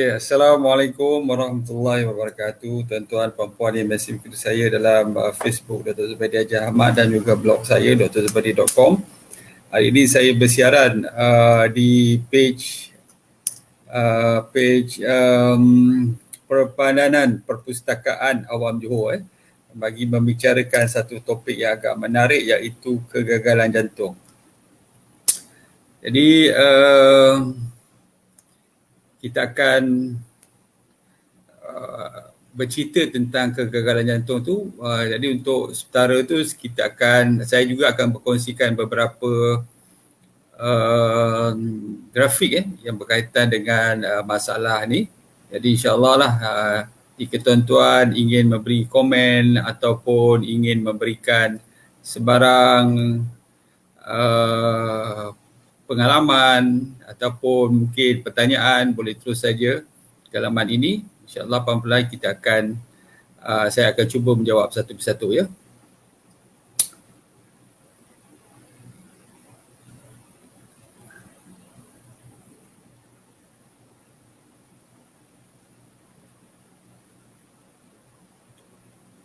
Okay, Assalamualaikum warahmatullahi wabarakatuh. Tuan-tuan, puan-puan yang masih mengikuti saya dalam Facebook Dr. Zubadi Haji Ahmad dan juga blog saya drzubadi.com. Hari ini saya bersiaran di page Perpandanan Perpustakaan Awam Johor bagi membicarakan satu topik yang agak menarik, iaitu kegagalan jantung. Jadi kita akan bercerita tentang kegagalan jantung tu. Jadi untuk sementara tu saya juga akan berkongsikan beberapa grafik yang berkaitan dengan masalah ni. Jadi insyaAllah lah jika tuan-tuan ingin memberi komen ataupun ingin memberikan sebarang pengalaman ataupun mungkin pertanyaan, boleh terus saja ke laman ini. InsyaAllah pelan-pelan saya akan cuba menjawab satu persatu ya.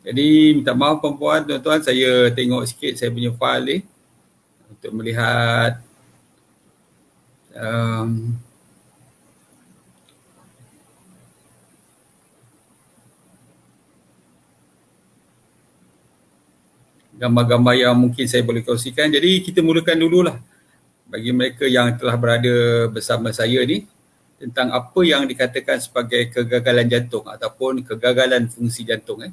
Jadi minta maaf puan-puan, tuan-tuan, saya tengok sikit saya punya file ni untuk melihat gambar-gambar yang mungkin saya boleh kongsikan. Jadi kita mulakan dululah bagi mereka yang telah berada bersama saya ni tentang apa yang dikatakan sebagai kegagalan jantung ataupun kegagalan fungsi jantung.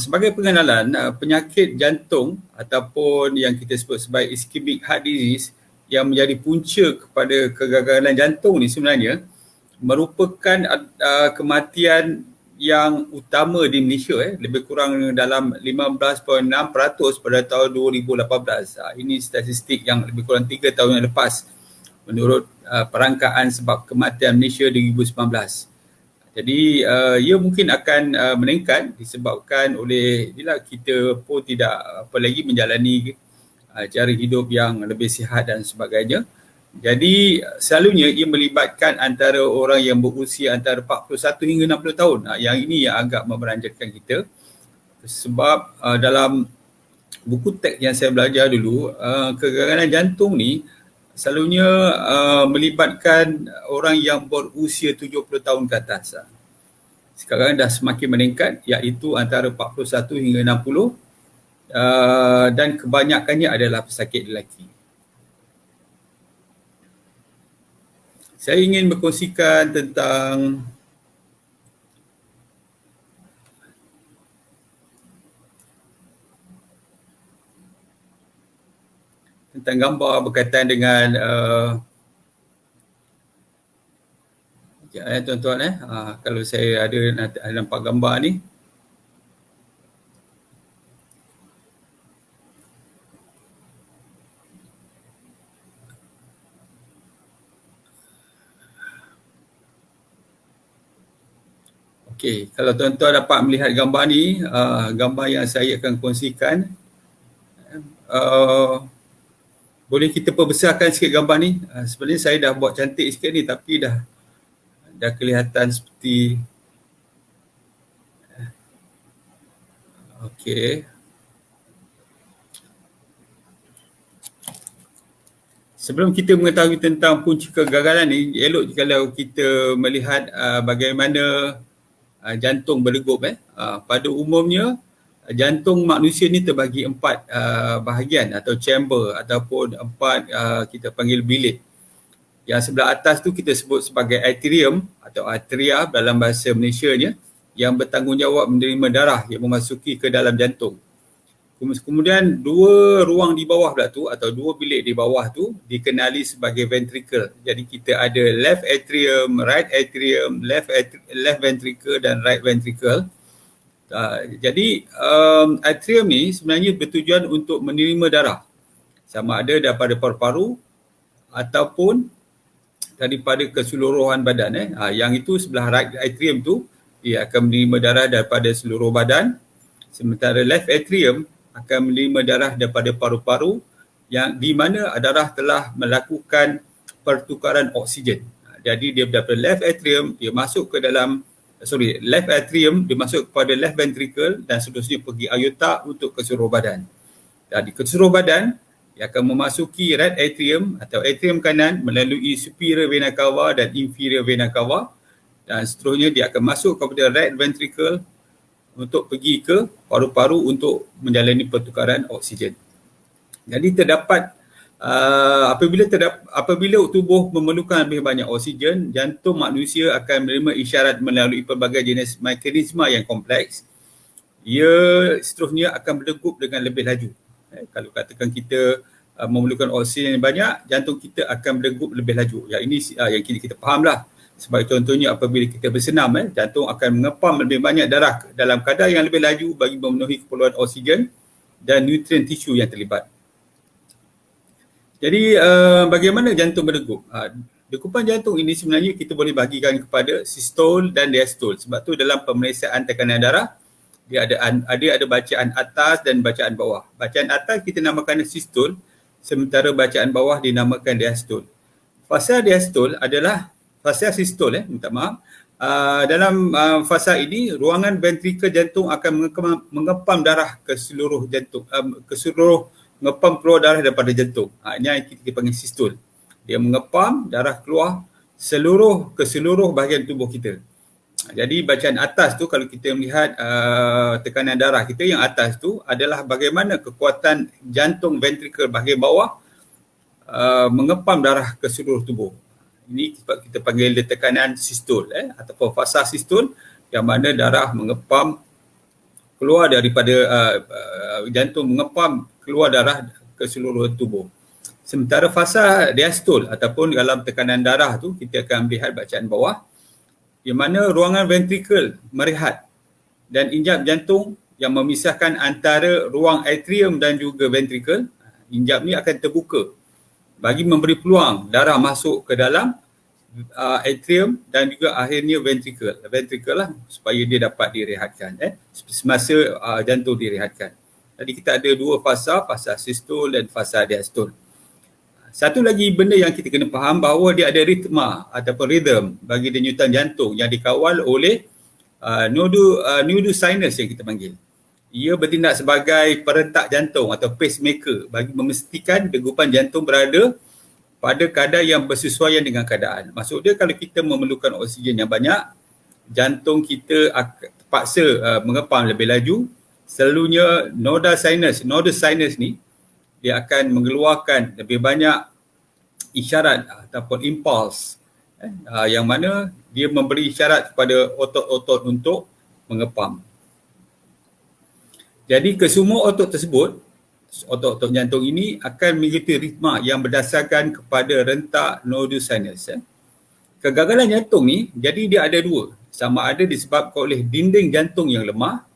Sebagai pengenalan, penyakit jantung ataupun yang kita sebut sebagai ischemic heart disease yang menjadi punca kepada kegagalan jantung ni sebenarnya merupakan kematian yang utama di Malaysia, lebih kurang dalam 15.6% pada tahun 2018. Ini statistik yang lebih kurang 3 tahun yang lepas menurut perangkaan sebab kematian Malaysia 2019. Jadi ia mungkin akan meningkat disebabkan oleh kita pun tidak lagi menjalani cara hidup yang lebih sihat dan sebagainya. Jadi selalunya ia melibatkan antara orang yang berusia antara 41 hingga 60 tahun. Yang ini yang agak memeranjakan kita sebab dalam buku teks yang saya belajar dulu, kegagalan jantung ni selalunya melibatkan orang yang berusia 70 tahun ke atas. Sekarang dah semakin meningkat, iaitu antara 41 hingga 60 dan kebanyakannya adalah pesakit lelaki. Saya ingin berkongsikan tentang gambar berkaitan dengan tuan-tuan kalau saya ada nampak gambar ni. Okey, kalau tuan-tuan dapat melihat gambar ni, gambar yang saya akan kongsikan, boleh kita perbesarkan sikit gambar ni. Sebenarnya saya dah buat cantik sikit ni tapi dah kelihatan seperti okey. Sebelum kita mengetahui tentang punca kegagalan ni, elok kalau kita melihat bagaimana jantung berdegup. Pada umumnya jantung manusia ni terbagi 4 bahagian atau chamber ataupun 4 kita panggil bilik. Yang sebelah atas tu kita sebut sebagai atrium atau atria dalam bahasa Malaysianya, yang bertanggungjawab menerima darah yang memasuki ke dalam jantung. Kemudian 2 ruang di bawah pula tu atau 2 bilik di bawah tu dikenali sebagai ventricle. Jadi kita ada left atrium, right atrium, left ventricle dan right ventricle. Jadi atrium ni sebenarnya bertujuan untuk menerima darah sama ada daripada paru-paru ataupun daripada keseluruhan badan. Yang itu sebelah right atrium tu ia akan menerima darah daripada seluruh badan, sementara left atrium akan menerima darah daripada paru-paru yang di mana darah telah melakukan pertukaran oksigen. Jadi dia daripada left atrium, dia masuk ke dalam, left atrium, dia masuk kepada left ventricle dan seterusnya pergi aorta untuk ke seluruh badan. Jadi ke seluruh badan, dia akan memasuki right atrium atau atrium kanan melalui superior vena cava dan inferior vena cava, dan seterusnya dia akan masuk kepada right ventricle untuk pergi ke paru-paru untuk menjalani pertukaran oksigen. Jadi terdapat apabila tubuh memerlukan lebih banyak oksigen, jantung manusia akan menerima isyarat melalui pelbagai jenis mekanisme yang kompleks. Ia seterusnya akan berdegup dengan lebih laju. Kalau katakan kita memerlukan oksigen yang banyak, jantung kita akan berdegup lebih laju. Yang ini yang kita fahamlah. Sebagai contohnya, apabila kita bersenam, jantung akan mengepam lebih banyak darah dalam kadar yang lebih laju bagi memenuhi keperluan oksigen dan nutrien tisu yang terlibat. Jadi bagaimana jantung berdegup? Degupan jantung ini sebenarnya kita boleh bagikan kepada sistol dan diastol. Sebab tu dalam pemeriksaan tekanan darah, dia ada bacaan atas dan bacaan bawah. Bacaan atas kita namakan sistol, sementara bacaan bawah dinamakan diastol. Fasa diastol adalah fasa sistol, minta maaf. Dalam fasa ini, ruangan ventrikel jantung akan mengepam darah ke seluruh jantung, mengepam keluar darah daripada jantung. Ini yang kita panggil sistol. Dia mengepam darah keluar ke seluruh bahagian tubuh kita. Jadi bacaan atas tu, kalau kita melihat tekanan darah kita, yang atas tu adalah bagaimana kekuatan jantung ventrikel bahagian bawah mengepam darah ke seluruh tubuh. Ini kita panggil tekanan sistol ataupun fasa sistol, yang mana darah mengepam keluar daripada jantung, mengepam keluar darah ke seluruh tubuh. Sementara fasa diastol ataupun dalam tekanan darah tu, kita akan melihat bacaan bawah, di mana ruangan ventrikel merehat dan injap jantung yang memisahkan antara ruang atrium dan juga ventrikel, injap ni akan terbuka bagi memberi peluang darah masuk ke dalam atrium dan juga akhirnya ventricle lah, supaya dia dapat direhatkan semasa jantung direhatkan. Jadi kita ada dua fasa sistol dan fasa diastol. Satu lagi benda yang kita kena faham, bahawa dia ada ritma ataupun rhythm bagi denyutan jantung yang dikawal oleh nodu sinus yang kita panggil. Ia bertindak sebagai perentak jantung atau pacemaker bagi memastikan degupan jantung berada pada kadar yang bersesuaian dengan keadaan. Maksud dia, kalau kita memerlukan oksigen yang banyak, jantung kita terpaksa mengepam lebih laju. Selalunya noda sinus ni, dia akan mengeluarkan lebih banyak isyarat ataupun impuls, yang mana dia memberi isyarat kepada otot-otot untuk mengepam. Jadi kesemua otot tersebut, otot-otot jantung ini akan mengikuti ritma yang berdasarkan kepada rentak nodus sinus. Kegagalan jantung ni, jadi dia ada dua. Sama ada disebabkan oleh dinding jantung yang lemah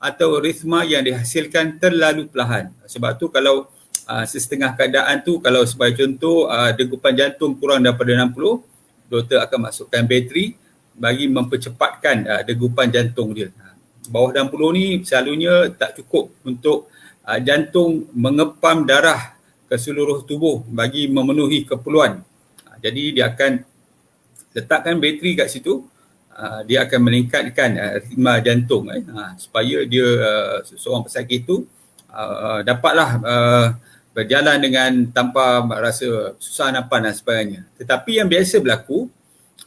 atau ritma yang dihasilkan terlalu perlahan. Sebab tu kalau setengah keadaan tu, kalau sebagai contoh degupan jantung kurang daripada 60, doktor akan masukkan bateri bagi mempercepatkan degupan jantung dia. Bawah 60 ni selalunya tak cukup untuk jantung mengepam darah ke seluruh tubuh bagi memenuhi keperluan. Jadi dia akan letakkan bateri kat situ, dia akan meningkatkan ritma jantung supaya dia seorang pesakit itu dapatlah berjalan dengan tanpa rasa susah nafas dan sebagainya. Tetapi yang biasa berlaku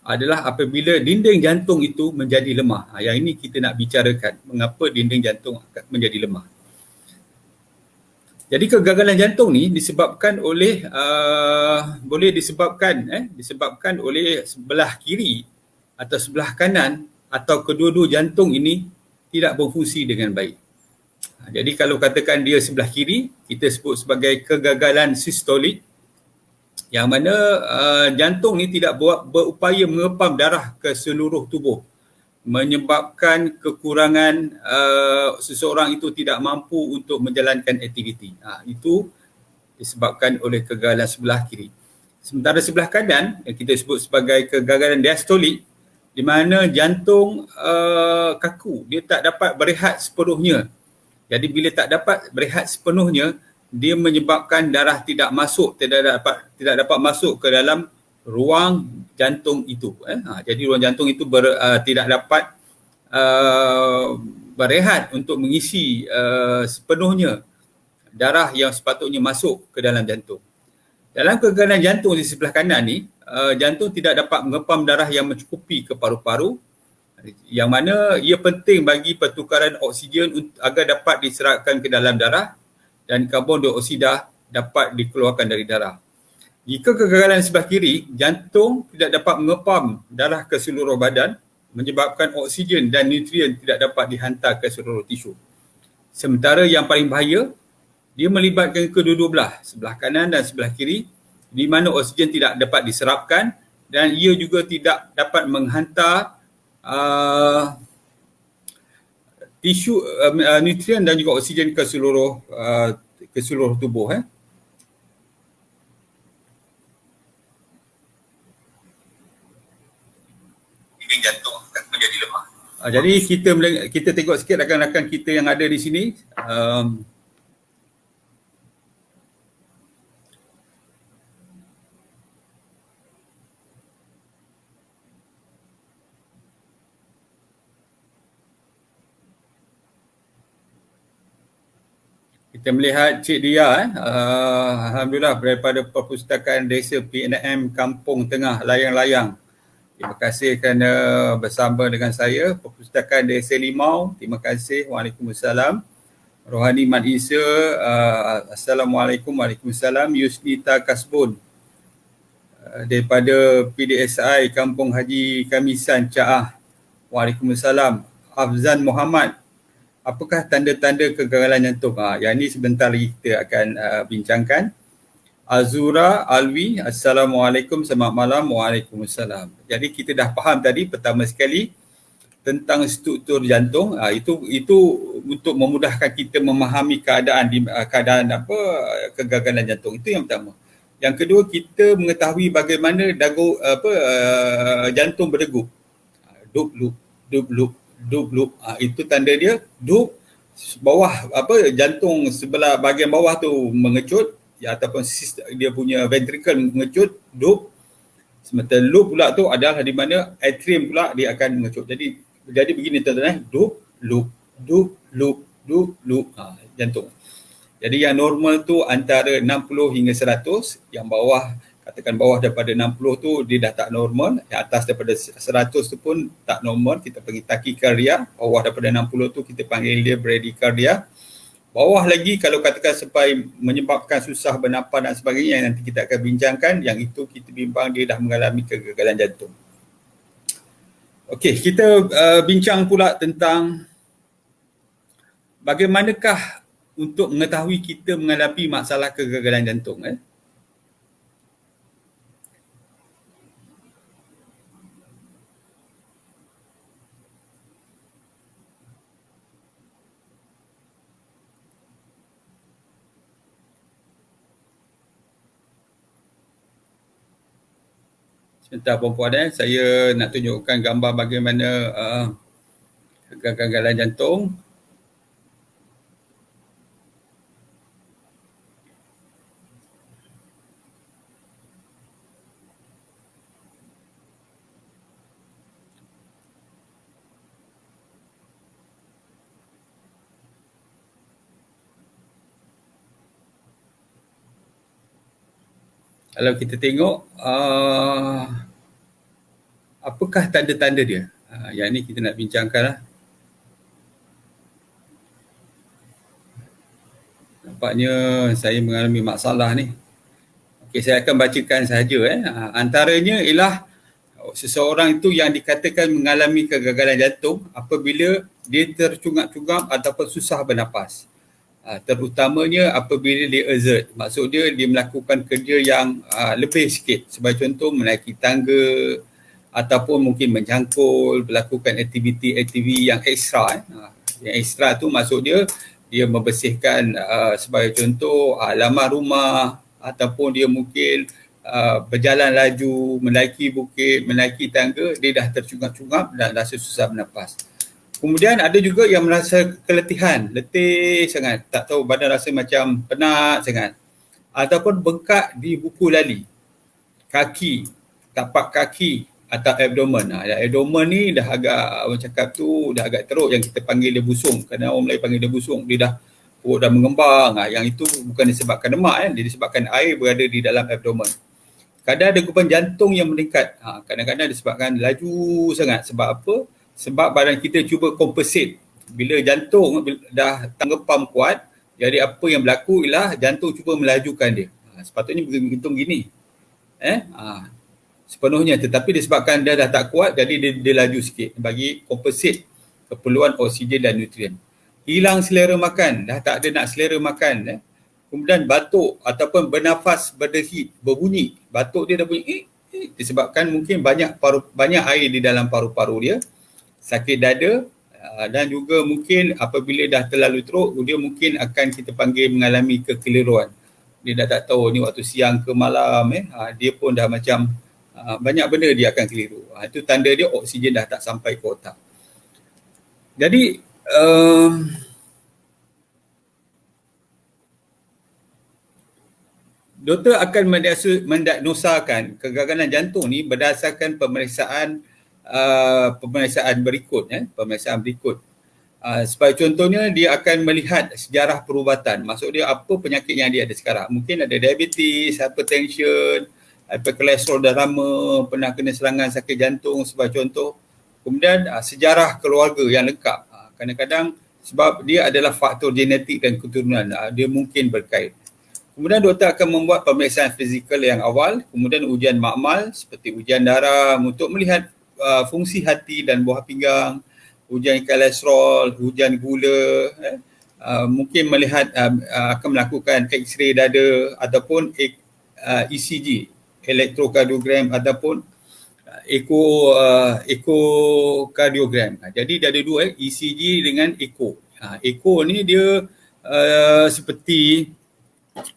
adalah apabila dinding jantung itu menjadi lemah. Yang ini kita nak bicarakan mengapa dinding jantung menjadi lemah. Jadi kegagalan jantung ni disebabkan oleh disebabkan oleh sebelah kiri atau sebelah kanan atau kedua-dua jantung ini tidak berfungsi dengan baik. Jadi kalau katakan dia sebelah kiri, kita sebut sebagai kegagalan sistolik, yang mana jantung ni tidak berupaya mengepam darah ke seluruh tubuh, menyebabkan kekurangan seseorang itu tidak mampu untuk menjalankan aktiviti. Itu disebabkan oleh kegagalan sebelah kiri. Sementara sebelah kanan yang kita sebut sebagai kegagalan diastolik, di mana jantung kaku, dia tak dapat berehat sepenuhnya. Jadi bila tak dapat berehat sepenuhnya, dia menyebabkan darah tidak dapat masuk ke dalam ruang jantung itu. Jadi ruang jantung itu tidak dapat berehat untuk mengisi sepenuhnya darah yang sepatutnya masuk ke dalam jantung. Dalam kegagalan jantung di sebelah kanan ni, jantung tidak dapat mengepam darah yang mencukupi ke paru-paru, yang mana ia penting bagi pertukaran oksigen agar dapat diserapkan ke dalam darah dan karbon dioksida dapat dikeluarkan dari darah. Jika kegagalan sebelah kiri, jantung tidak dapat mengepam darah ke seluruh badan, menyebabkan oksigen dan nutrien tidak dapat dihantar ke seluruh tisu. Sementara yang paling bahaya, dia melibatkan kedua-dua belah, sebelah kanan dan sebelah kiri, di mana oksigen tidak dapat diserapkan dan ia juga tidak dapat menghantar tisu, nutrien dan juga oksigen ke seluruh tubuh. Jantung akan menjadi lemah. Jadi kita tengok sikit rakan-rakan kita yang ada di sini. Kita melihat Cik Dia, Alhamdulillah daripada Perpustakaan Desa PNM Kampung Tengah Layang-Layang. Terima kasih kerana bersama dengan saya. Perpustakaan Desa Limau, terima kasih. Waalaikumsalam. Rohani Mat Isa, Assalamualaikum. Waalaikumsalam. Yusnita Kasbun daripada PDSI Kampung Haji Kamisan Caah. Waalaikumsalam. Afzan Muhammad, apakah tanda-tanda kegagalan jantung? Yang ini sebentar lagi kita akan bincangkan. Azura Alwi, Assalamualaikum, selamat malam. Waalaikumsalam. Jadi kita dah faham tadi pertama sekali tentang struktur jantung. Itu untuk memudahkan kita memahami keadaan kegagalan jantung. Itu yang pertama. Yang kedua, kita mengetahui bagaimana jantung berdegup. Dup loop. Itu tanda dia dup, bawah jantung sebelah bahagian bawah tu mengecut, ataupun dia punya ventricle mengecut, dup. Sementara loop pula tu adalah di mana atrium pula dia akan mengecut. Jadi begini tuan-tuan, dup loop jantung. Jadi yang normal tu antara 60 hingga 100, yang bawah, katakan bawah daripada 60 tu dia dah tak normal, yang atas daripada 100 tu pun tak normal, kita panggil tachycardia. Bawah daripada 60 tu kita panggil dia bradycardia. Bawah lagi kalau katakan sampai menyebabkan susah bernafas dan sebagainya, yang nanti kita akan bincangkan, yang itu kita bimbang dia dah mengalami kegagalan jantung. Okey, kita bincang pula tentang bagaimanakah untuk mengetahui kita menghadapi masalah kegagalan jantung. Sebentar puan-puan, saya nak tunjukkan gambar bagaimana kegagalan jantung. Kalau kita tengok apakah tanda-tanda dia, yang ni kita nak bincangkan lah. Nampaknya saya mengalami masalah ni. Okey, saya akan bacakan sahaja. Antaranya ialah seseorang itu yang dikatakan mengalami kegagalan jantung apabila dia tercungap-cungap ataupun susah bernafas. Terutamanya apabila dia exert, maksud dia melakukan kerja yang lebih sikit, sebagai contoh menaiki tangga ataupun mungkin mencangkul, melakukan aktiviti yang ekstra. Yang ekstra tu maksud dia membersihkan sebagai contoh halaman rumah, ataupun dia mungkin berjalan laju, menaiki bukit, menaiki tangga, dia dah tercungap-cungap dan rasa susah bernafas. Kemudian ada juga yang merasa keletihan, letih sangat, tak tahu badan rasa macam penat sangat, ataupun bengkak di buku lali, kaki, tapak kaki atau abdomen. Abdomen ni dah agak, orang cakap tu dah agak teruk, yang kita panggil dia busung. Kerana orang Melayu panggil dia busung. Dia dah perut dah mengembang. Yang itu bukan disebabkan lemak, dia disebabkan air berada di dalam abdomen. Kadang ada degupan jantung yang meningkat. Kadang-kadang disebabkan laju sangat. Sebab apa? Sebab badan kita cuba compensate. Bila jantung dah tanggepam kuat, jadi apa yang berlaku ialah jantung cuba melajukan dia. Sepatutnya berhitung gini. Sepenuhnya, tetapi disebabkan dia dah tak kuat, jadi dia laju sikit bagi compensate keperluan oksigen dan nutrien. Hilang selera makan, dah tak ada nak selera makan. Kemudian batuk ataupun bernafas berdehit, berbunyi. Batuk dia dah bunyi disebabkan mungkin banyak air di dalam paru-paru dia, sakit dada, dan juga mungkin apabila dah terlalu teruk, dia mungkin akan kita panggil mengalami kekeliruan. Dia dah tak tahu ni waktu siang ke malam, dia pun dah macam banyak benda dia akan keliru. Itu tanda dia oksigen dah tak sampai ke otak. Jadi doktor akan mendiagnosakan kegagalan jantung ni berdasarkan pemeriksaan berikut. Pemeriksaan berikut. Sebagai contohnya, dia akan melihat sejarah perubatan. Maksud dia apa penyakit yang dia ada sekarang. Mungkin ada diabetes, hypertension, hyperkolesterol dah lama, pernah kena serangan sakit jantung sebagai contoh. Kemudian sejarah keluarga yang lengkap. Kadang-kadang sebab dia adalah faktor genetik dan keturunan, dia mungkin berkait. Kemudian doktor akan membuat pemeriksaan fizikal yang awal, kemudian ujian makmal seperti ujian darah untuk melihat fungsi hati dan buah pinggang, ujian kolesterol, ujian gula, mungkin melihat akan melakukan X-ray dada ataupun ECG, elektrokardiogram ataupun ekokardiogram. Jadi dia ada dua, ECG dengan eko. Eko ni dia seperti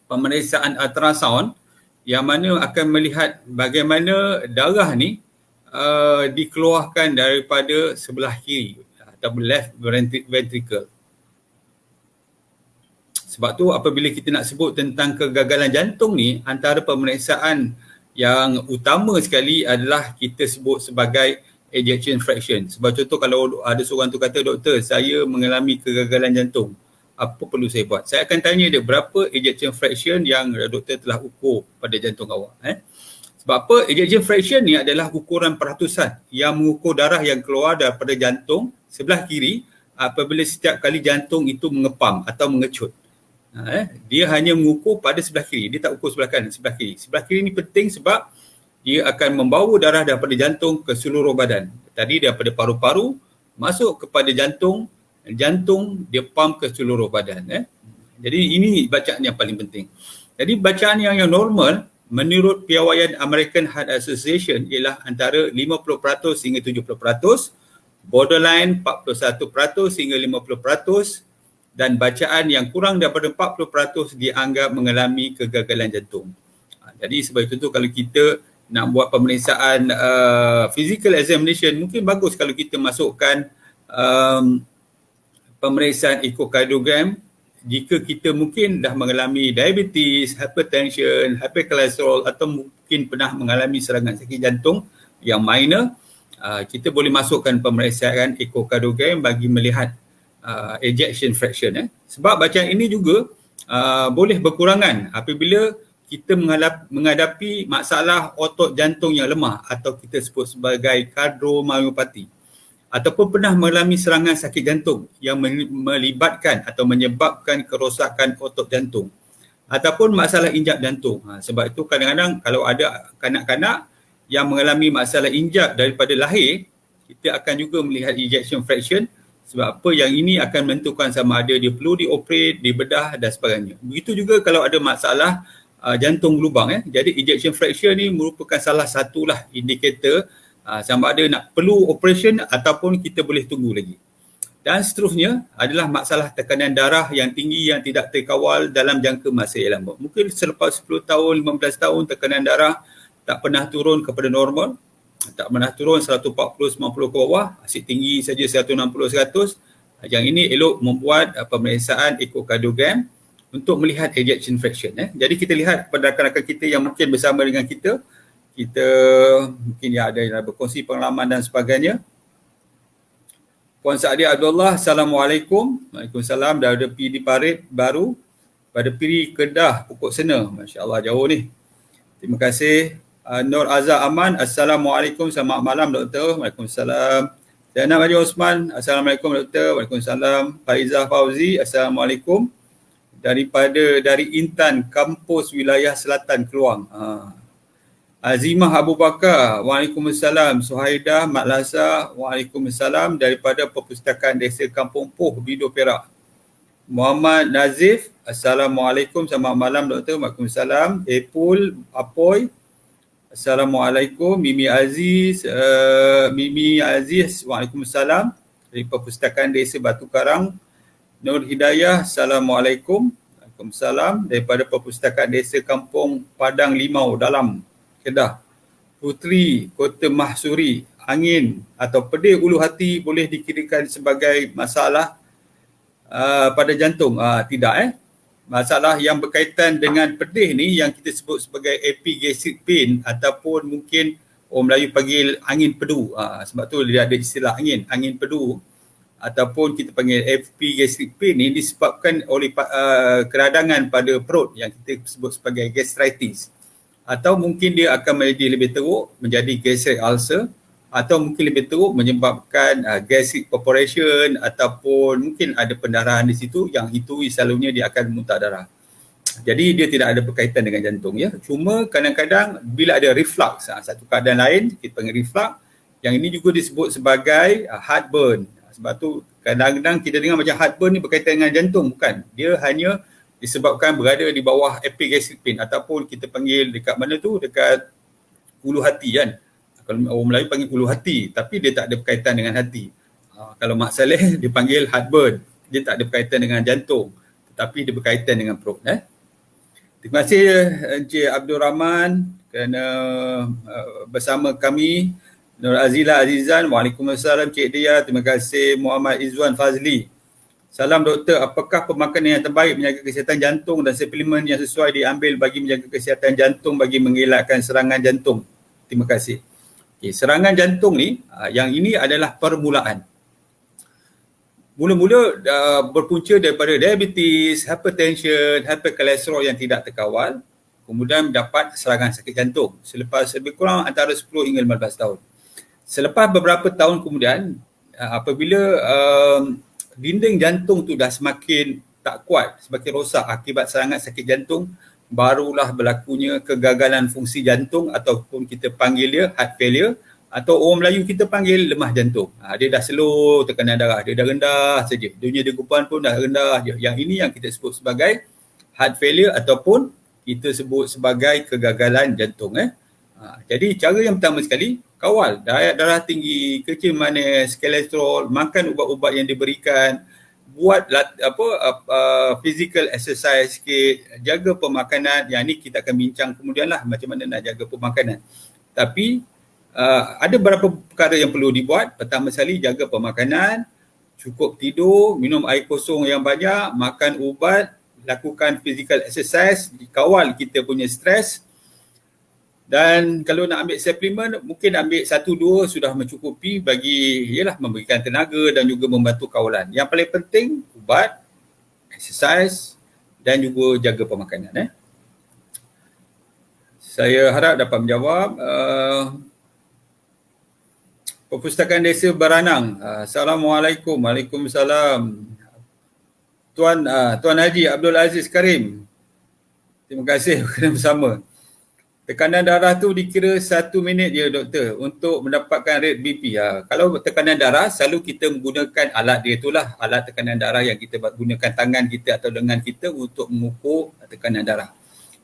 pemeriksaan ultrasound yang mana akan melihat bagaimana darah ni dikeluarkan daripada sebelah kiri atau left ventricle. Sebab tu apabila kita nak sebut tentang kegagalan jantung ni, antara pemeriksaan yang utama sekali adalah kita sebut sebagai ejection fraction. Sebab contoh, kalau ada seorang tu kata, doktor saya mengalami kegagalan jantung, apa perlu saya buat? Saya akan tanya dia berapa ejection fraction yang doktor telah ukur pada jantung awak. Sebab apa? Ejection fraction ni adalah ukuran peratusan yang mengukur darah yang keluar daripada jantung sebelah kiri apabila setiap kali jantung itu mengepam atau mengecut. Dia hanya mengukur pada sebelah kiri, dia tak ukur sebelah kanan, sebelah kiri. Sebelah kiri ni penting sebab dia akan membawa darah daripada jantung ke seluruh badan. Tadi daripada paru-paru masuk kepada jantung dia pump ke seluruh badan. Jadi ini bacaan yang paling penting. Jadi bacaan yang normal menurut piawaian American Heart Association ialah antara 50% hingga 70%, borderline 41% hingga 50%, dan bacaan yang kurang daripada 40% dianggap mengalami kegagalan jantung. Jadi sebagai contoh, kalau kita nak buat pemeriksaan physical examination, mungkin bagus kalau kita masukkan pemeriksaan ekokardiogram jika kita mungkin dah mengalami diabetes, hypertension, hyperkolesterol atau mungkin pernah mengalami serangan sakit jantung yang minor, kita boleh masukkan pemeriksaan ekokardiogram bagi melihat ejection fraction. Sebab bacaan ini juga boleh berkurangan apabila kita menghadapi masalah otot jantung yang lemah atau kita sebut sebagai cardiomyopathy, ataupun pernah mengalami serangan sakit jantung yang melibatkan atau menyebabkan kerosakan otot jantung, ataupun masalah injap jantung. Sebab itu kadang-kadang kalau ada kanak-kanak yang mengalami masalah injap daripada lahir, kita akan juga melihat ejection fraction. Sebab apa? Yang ini akan menentukan sama ada dia perlu dioperate, dibedah dan sebagainya. Begitu juga kalau ada masalah jantung berlubang. Jadi ejection fraction ni merupakan salah satulah indikator sama ada nak perlu operation ataupun kita boleh tunggu lagi. Dan seterusnya adalah masalah tekanan darah yang tinggi yang tidak terkawal dalam jangka masa yang lama. Mungkin selepas 10 tahun, 15 tahun tekanan darah tak pernah turun kepada normal, tak pernah turun 140-150 ke bawah, asyik tinggi saja 160-100. Yang ini elok membuat pemeriksaan ekokardiogram untuk melihat ejection fraction. Jadi kita lihat pada rakan-rakan kita yang mungkin bersama dengan kita kita mungkin yang ada yang berkongsi pengalaman dan sebagainya. Puan Saadia Abdullah, Assalamualaikum. Waalaikumsalam. Dah ada pergi di Parit baru pada Piri Kedah Pokok Sena. Masya Allah jauh ni. Terima kasih. Nur Azhar Aman, Assalamualaikum. Selamat malam Doktor. Waalaikumsalam. Zainab Haji Osman, Assalamualaikum Doktor. Waalaikumsalam. Faizah Fauzi, Assalamualaikum. Dari Intan, Kampus Wilayah Selatan Keluang. Azimah Abu Bakar, Waalaikumsalam. Suhaidah Mat Lasa, Waalaikumsalam. Daripada Perpustakaan Desa Kampung Poh, Bido Perak. Muhammad Nazif, Assalamualaikum. Selamat malam Doktor. Waalaikumsalam. Epul Apoy, Assalamualaikum. Mimi Aziz, Waalaikumsalam. Dari Perpustakaan Desa Batu Karang. Nur Hidayah, Assalamualaikum. Waalaikumsalam. Daripada Perpustakaan Desa Kampung Padang Limau Dalam Kedah. Putri Kota Mahsuri, angin atau pedih ulu hati boleh dikirakan sebagai masalah pada jantung? Tidak. Masalah yang berkaitan dengan pedih ni yang kita sebut sebagai epigastric pain ataupun mungkin orang Melayu panggil angin pedu. Sebab tu dia ada istilah angin pedu ataupun kita panggil epigastric pain ni disebabkan oleh keradangan pada perut yang kita sebut sebagai gastritis. Atau mungkin dia akan menjadi lebih teruk menjadi gastric ulcer atau mungkin lebih teruk menyebabkan gastric perforation ataupun mungkin ada pendarahan di situ yang itu selalunya dia akan muntah darah. Jadi dia tidak ada berkaitan dengan jantung ya. Cuma kadang-kadang bila ada reflux, satu keadaan lain kita panggil reflux, yang ini juga disebut sebagai heartburn. Sebab tu kadang-kadang kita dengar macam heartburn ni berkaitan dengan jantung, bukan. Dia hanya disebabkan berada di bawah epigastric pain ataupun kita panggil dekat mana tu, dekat ulu hati kan. Kalau orang Melayu panggil ulu hati tapi dia tak ada berkaitan dengan hati. Kalau Mak Saleh dia panggil heartburn, dia tak ada berkaitan dengan jantung tetapi dia berkaitan dengan perut. Terima kasih Encik Abdul Rahman kerana bersama kami. Nur Azila Azizan, Waalaikumsalam Cik Dia, terima kasih. Muhammad Izzuan Fazli, salam doktor, apakah pemakanan yang terbaik menjaga kesihatan jantung dan suplemen yang sesuai diambil bagi menjaga kesihatan jantung bagi mengelakkan serangan jantung? Terima kasih. Okay, serangan jantung ni, yang ini adalah permulaan. Mula-mula berpunca daripada diabetes, hypertension, hyperkolesterol yang tidak terkawal, kemudian dapat serangan sakit jantung selepas lebih kurang antara 10 hingga 15 tahun. Selepas beberapa tahun kemudian, apabila dinding jantung tu dah semakin tak kuat, semakin rosak akibat serangan sakit jantung, barulah berlakunya kegagalan fungsi jantung ataupun kita panggil dia heart failure atau orang Melayu kita panggil lemah jantung. Dia dah slow tekanan darah, dia dah rendah saja. Dunia degupan pun dah rendah je. Yang ini yang kita sebut sebagai heart failure ataupun kita sebut sebagai kegagalan jantung. Jadi cara yang pertama sekali, kawal darah tinggi, kecil manis, kolesterol, makan ubat-ubat yang diberikan, buat physical exercise sikit, jaga pemakanan. Yang ni kita akan bincang kemudian lah macam mana nak jaga pemakanan. Tapi ada beberapa perkara yang perlu dibuat. Pertama sekali, jaga pemakanan, cukup tidur, minum air kosong yang banyak, makan ubat, lakukan physical exercise, kawal kita punya stres. Dan kalau nak ambil suplemen, mungkin ambil 1-2 sudah mencukupi bagi memberikan tenaga dan juga membantu kawalan. Yang paling penting, ubat, exercise dan juga jaga pemakanan. Saya harap dapat menjawab. Perpustakaan Desa Baranang. Assalamualaikum. Waalaikumsalam. Tuan Haji Abdul Aziz Karim. Terima kasih kerana bersama. Tekanan darah tu dikira 1 minit je doktor untuk mendapatkan rate BP. Kalau tekanan darah selalu kita menggunakan alat dia itulah, alat tekanan darah yang kita gunakan tangan kita atau lengan kita untuk mengukur tekanan darah.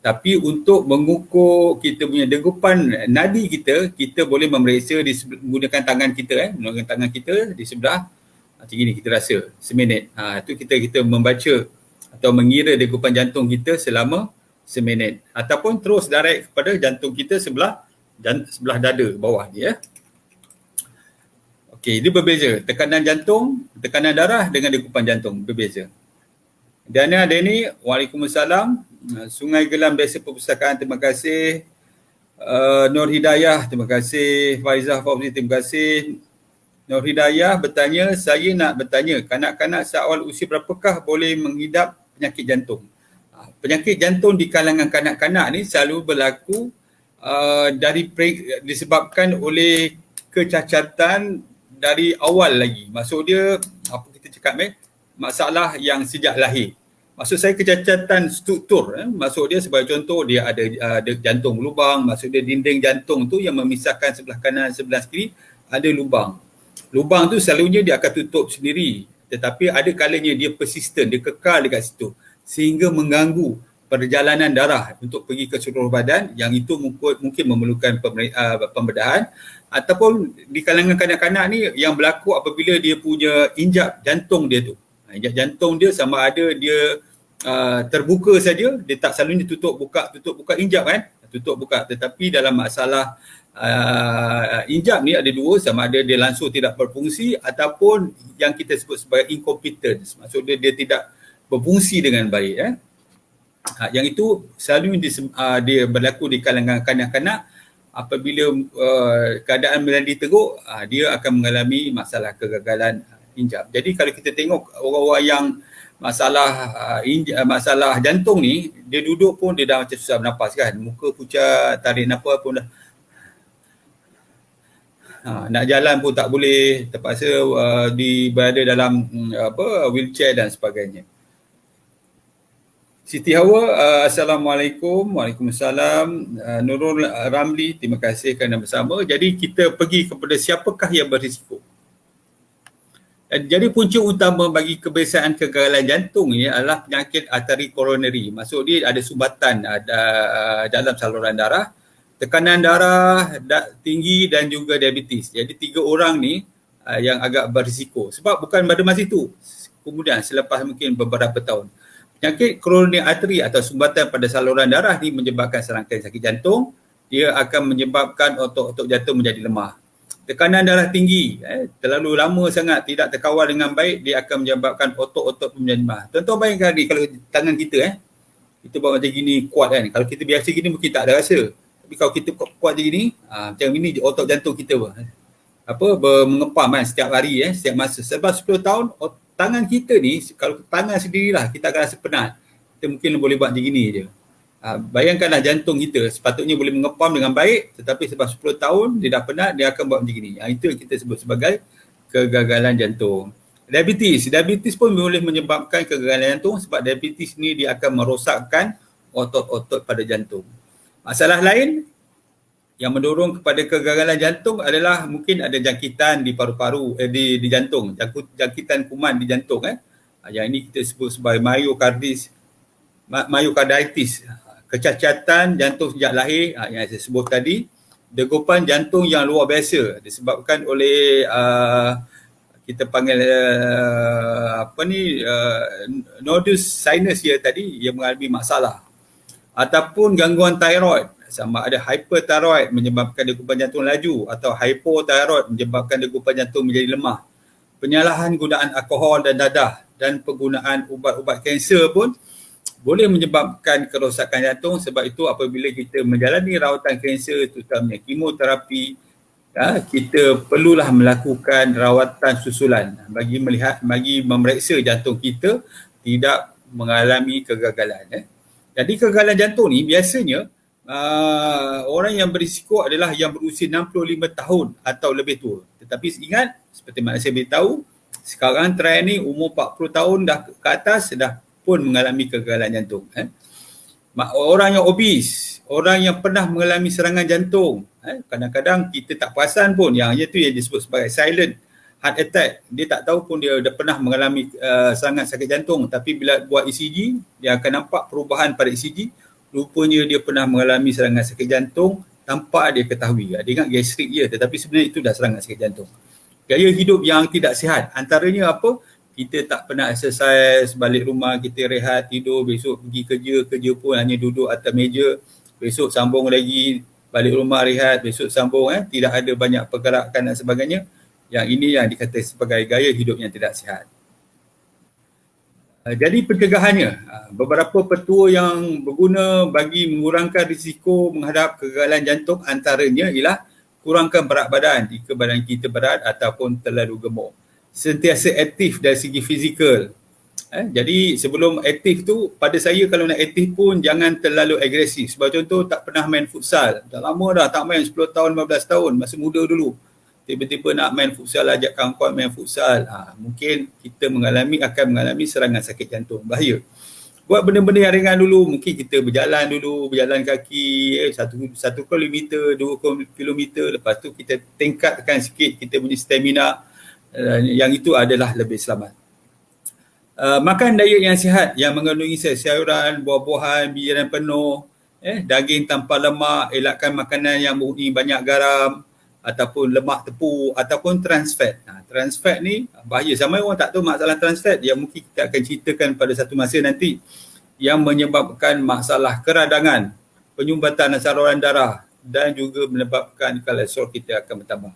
Tapi untuk mengukur kita punya degupan nadi kita, kita boleh memeriksa menggunakan tangan kita menggunakan tangan kita di sebelah macam ni kita rasa seminit. Itu kita membaca atau mengira degupan jantung kita selama seminit ataupun terus direct kepada jantung kita sebelah dada bawah ni Okey, dia berbeza. Tekanan jantung, tekanan darah dengan degupan jantung berbeza. Dana Deni, Waalaikumsalam. Sungai Gelam Desa Perpustakaan, terima kasih. Nur Hidayah, terima kasih. Faizah Fauzi, terima kasih. Nur Hidayah bertanya, saya nak bertanya, kanak-kanak seawal usia berapakah boleh mengidap penyakit jantung? Penyakit jantung di kalangan kanak-kanak ni selalu berlaku disebabkan oleh kecacatan dari awal lagi. Maksud dia, apa kita cakap masalah yang sejak lahir. Maksud saya kecacatan struktur. Maksud dia sebagai contoh, dia ada jantung lubang. Maksud dia dinding jantung tu yang memisahkan sebelah kanan, sebelah kiri ada lubang. Lubang tu selalunya dia akan tutup sendiri. Tetapi ada kalanya dia persisten, dia kekal dekat situ. Sehingga mengganggu perjalanan darah untuk pergi ke seluruh badan, yang itu mungkin memerlukan pembedahan. Ataupun di kalangan kanak-kanak ni yang berlaku apabila dia punya injap jantung dia tu. Injap jantung dia sama ada dia terbuka saja, dia tak selalunya tutup buka injap kan, tutup buka. Tetapi dalam masalah injap ni ada dua, sama ada dia langsung tidak berfungsi ataupun yang kita sebut sebagai incompetence. Maksud dia tidak berfungsi dengan baik. Yang itu selalu dia berlaku di kalangan kanak-kanak. Apabila keadaan melandi teruk, dia akan mengalami masalah kegagalan injap. Jadi kalau kita tengok orang-orang yang masalah jantung ni, dia duduk pun dia dah macam susah bernafas kan, muka pucat, tarik nafas pun dah nak jalan pun tak boleh, terpaksa berada dalam wheelchair dan sebagainya. Siti Hawa, Assalamualaikum. Waalaikumsalam. Nurul Ramli, terima kasih kerana bersama. Jadi kita pergi kepada siapakah yang berisiko. Jadi punca utama bagi kebiasaan kegagalan jantung ini adalah penyakit arteri koroneri. Maksud dia ada sumbatan dalam saluran darah, tekanan darah tinggi dan juga diabetes. Jadi 3 orang ni yang agak berisiko. Sebab bukan pada masa itu, kemudian selepas mungkin beberapa tahun. Penyakit coronary artery atau sumbatan pada saluran darah ni menyebabkan serangkaian sakit jantung. Dia akan menyebabkan otot-otot jantung menjadi lemah. Tekanan darah tinggi, terlalu lama sangat tidak terkawal dengan baik, dia akan menyebabkan otot-otot menjadi lemah. Tuan-tuan bayangkan ni kalau tangan kita kita buat macam gini kuat kan. Kalau kita biasa gini mungkin tak ada rasa. Tapi kalau kita kuat macam gini, macam ini otot jantung kita mengepam kan setiap hari setiap masa. Selepas 10 tahun tangan kita ni, kalau tangan sendirilah kita akan rasa penat. Kita mungkin boleh buat macam gini je. Bayangkanlah jantung kita sepatutnya boleh mengepam dengan baik, tetapi selepas 10 tahun dia dah penat, dia akan buat macam gini. Itu yang kita sebut sebagai kegagalan jantung. Diabetes pun boleh menyebabkan kegagalan jantung sebab diabetes ni dia akan merosakkan otot-otot pada jantung. Masalah lain yang mendorong kepada kegagalan jantung adalah mungkin ada jangkitan di paru-paru, di jantung, jangkitan kuman di jantung. Yang ini kita sebut sebagai myocarditis, kecacatan jantung sejak lahir yang saya sebut tadi, degupan jantung yang luar biasa disebabkan oleh kita panggil nodus sinus dia tadi yang mengalami masalah, ataupun gangguan thyroid, sama ada hyperthyroid menyebabkan degupan jantung laju atau hypothyroid menyebabkan degupan jantung menjadi lemah. Penyalahan gunaan alkohol dan dadah dan penggunaan ubat-ubat kanser pun boleh menyebabkan kerosakan jantung. Sebab itu apabila kita menjalani rawatan kanser, terutamanya kemoterapi, kita perlulah melakukan rawatan susulan bagi memeriksa jantung kita tidak mengalami kegagalan. Jadi kegagalan jantung ni biasanya orang yang berisiko adalah yang berusia 65 tahun atau lebih tua. Tetapi ingat, seperti mana saya beritahu, sekarang trend ni umur 40 tahun dah ke atas dah pun mengalami kegagalan jantung. Orang yang obes, orang yang pernah mengalami serangan jantung, kadang-kadang kita tak perasan pun, yang itu yang disebut sebagai silent heart attack. Dia tak tahu pun dia dah pernah mengalami serangan sakit jantung, tapi bila buat ECG, dia akan nampak perubahan pada ECG. Rupanya dia pernah mengalami serangan sakit jantung tanpa dia ketahui. Dia ingat gastrik je, tetapi sebenarnya itu dah serangan sakit jantung. Gaya hidup yang tidak sihat, antaranya apa? Kita tak pernah exercise, balik rumah kita rehat, tidur, besok pergi kerja pun hanya duduk atas meja, besok sambung lagi, balik rumah rehat, besok sambung, tidak ada banyak pergerakan dan sebagainya. Yang ini yang dikatakan sebagai gaya hidup yang tidak sihat. Jadi pencegahannya, beberapa petua yang berguna bagi mengurangkan risiko menghadap kegagalan jantung antaranya ialah kurangkan berat badan jika badan kita berat ataupun terlalu gemuk. Sentiasa aktif dari segi fizikal. Jadi sebelum aktif tu, pada saya kalau nak aktif pun jangan terlalu agresif. Sebab contoh tak pernah main futsal. Dah lama dah tak main, 10 tahun, 15 tahun, masa muda dulu. Tiba-tiba nak main futsal, ajak kawan-kawan main futsal. Mungkin kita akan mengalami serangan sakit jantung. Bahaya. Buat benda-benda yang ringan dulu. Mungkin kita berjalan dulu, berjalan kaki 1 kilometer, 2 kilometer. Lepas tu kita tingkatkan sikit kita punya stamina. Yang itu adalah lebih selamat. Makan diet yang sihat yang mengandungi sayuran, buah-buahan, bijiran penuh, daging tanpa lemak, elakkan makanan yang mempunyai banyak garam ataupun lemak tepu ataupun trans fat. Trans fat ni bahaya. Sama orang tak tahu masalah trans fat yang mungkin kita akan ceritakan pada satu masa nanti, yang menyebabkan masalah keradangan, penyumbatan saluran darah dan juga menyebabkan kolesterol kita akan bertambah.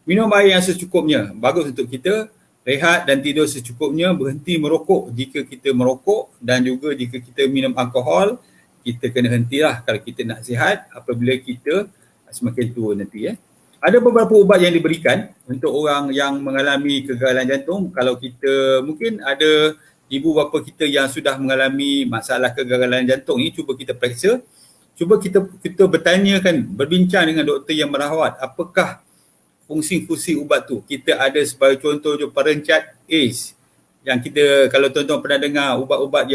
Minum air yang secukupnya, bagus untuk kita. Rehat dan tidur secukupnya, berhenti merokok jika kita merokok, dan juga jika kita minum alkohol, kita kena hentilah kalau kita nak sihat apabila kita semakin tua nanti. Ada beberapa ubat yang diberikan untuk orang yang mengalami kegagalan jantung. Kalau kita, mungkin ada ibu bapa kita yang sudah mengalami masalah kegagalan jantung ni, cuba kita periksa, cuba kita bertanyakan, berbincang dengan doktor yang merawat, apakah fungsi-fungsi ubat tu. Kita ada sebagai contoh je perencat ACE yang kita, kalau tuan-tuan pernah dengar ubat-ubat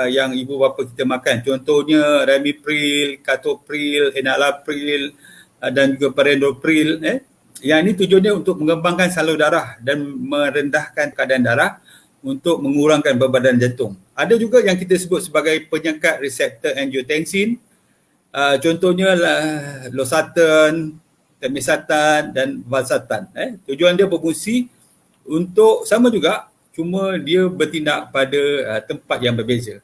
yang ibu bapa kita makan, contohnya Ramipril, Captopril, Enalapril dan juga Perindopril. Yang ini tujuannya untuk mengembangkan salur darah dan merendahkan kadar darah untuk mengurangkan beban jantung. Ada juga yang kita sebut sebagai penyekat reseptor angiotensin, contohnya losartan, temesartan dan valsartan. Tujuan dia berfungsi untuk sama juga, cuma dia bertindak pada tempat yang berbeza.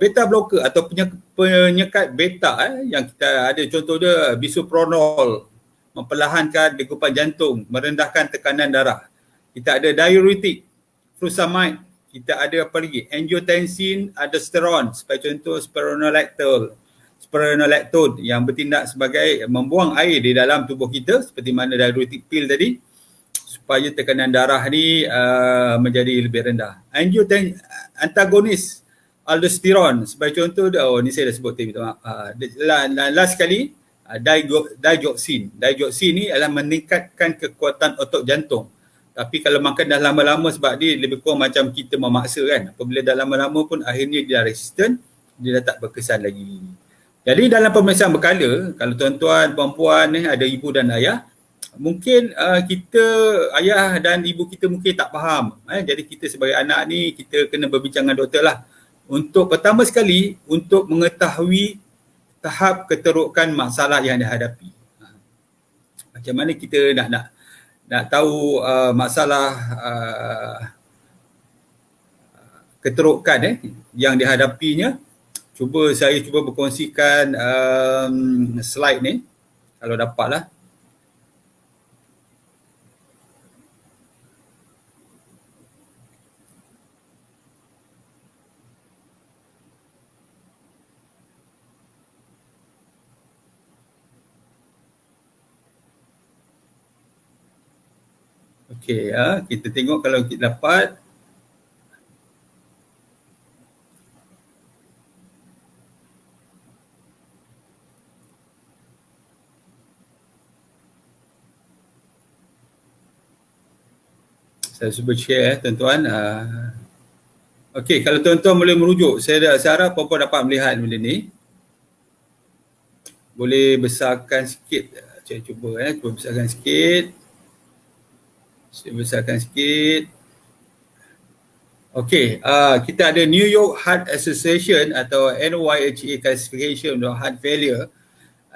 Beta blocker atau penyekat beta yang kita ada, contoh dia bisoprolol, memperlahankan degupan jantung, merendahkan tekanan darah. Kita ada diuretik, furosemide, kita ada apa lagi, angiotensin, aldosteron, sebagai contoh spironolactone yang bertindak sebagai membuang air di dalam tubuh kita seperti mana diuretic pill tadi, supaya tekanan darah ni menjadi lebih rendah. Antagonis aldosteron sebagai contoh, ni saya dah sebut tadi, last sekali digoxin. Digoxin ni adalah meningkatkan kekuatan otot jantung. Tapi kalau makan dah lama-lama, sebab dia lebih kurang macam kita memaksa kan, apabila dah lama-lama pun akhirnya dia resistant, dia dah tak berkesan lagi. Jadi dalam pemeriksaan berkala, kalau tuan-tuan, puan-puan ada ibu dan ayah, mungkin kita, ayah dan ibu kita mungkin tak faham. Jadi kita sebagai anak ni, kita kena berbincang dengan doktor lah. Untuk pertama sekali, untuk mengetahui tahap keterukan masalah yang dihadapi. Macam mana kita nak tahu masalah keterukan yang dihadapinya. Saya cuba berkongsikan slide ni, kalau dapatlah. Okey, kita tengok kalau kita dapat. Saya cuba share tuan-tuan. Okey, kalau tuan-tuan boleh merujuk, saya harap puan-puan dapat melihat benda ni. Boleh besarkan sikit. Saya cuba besarkan sikit. Saya besarkan sikit. Okey, kita ada New York Heart Association atau NYHA classification untuk heart failure.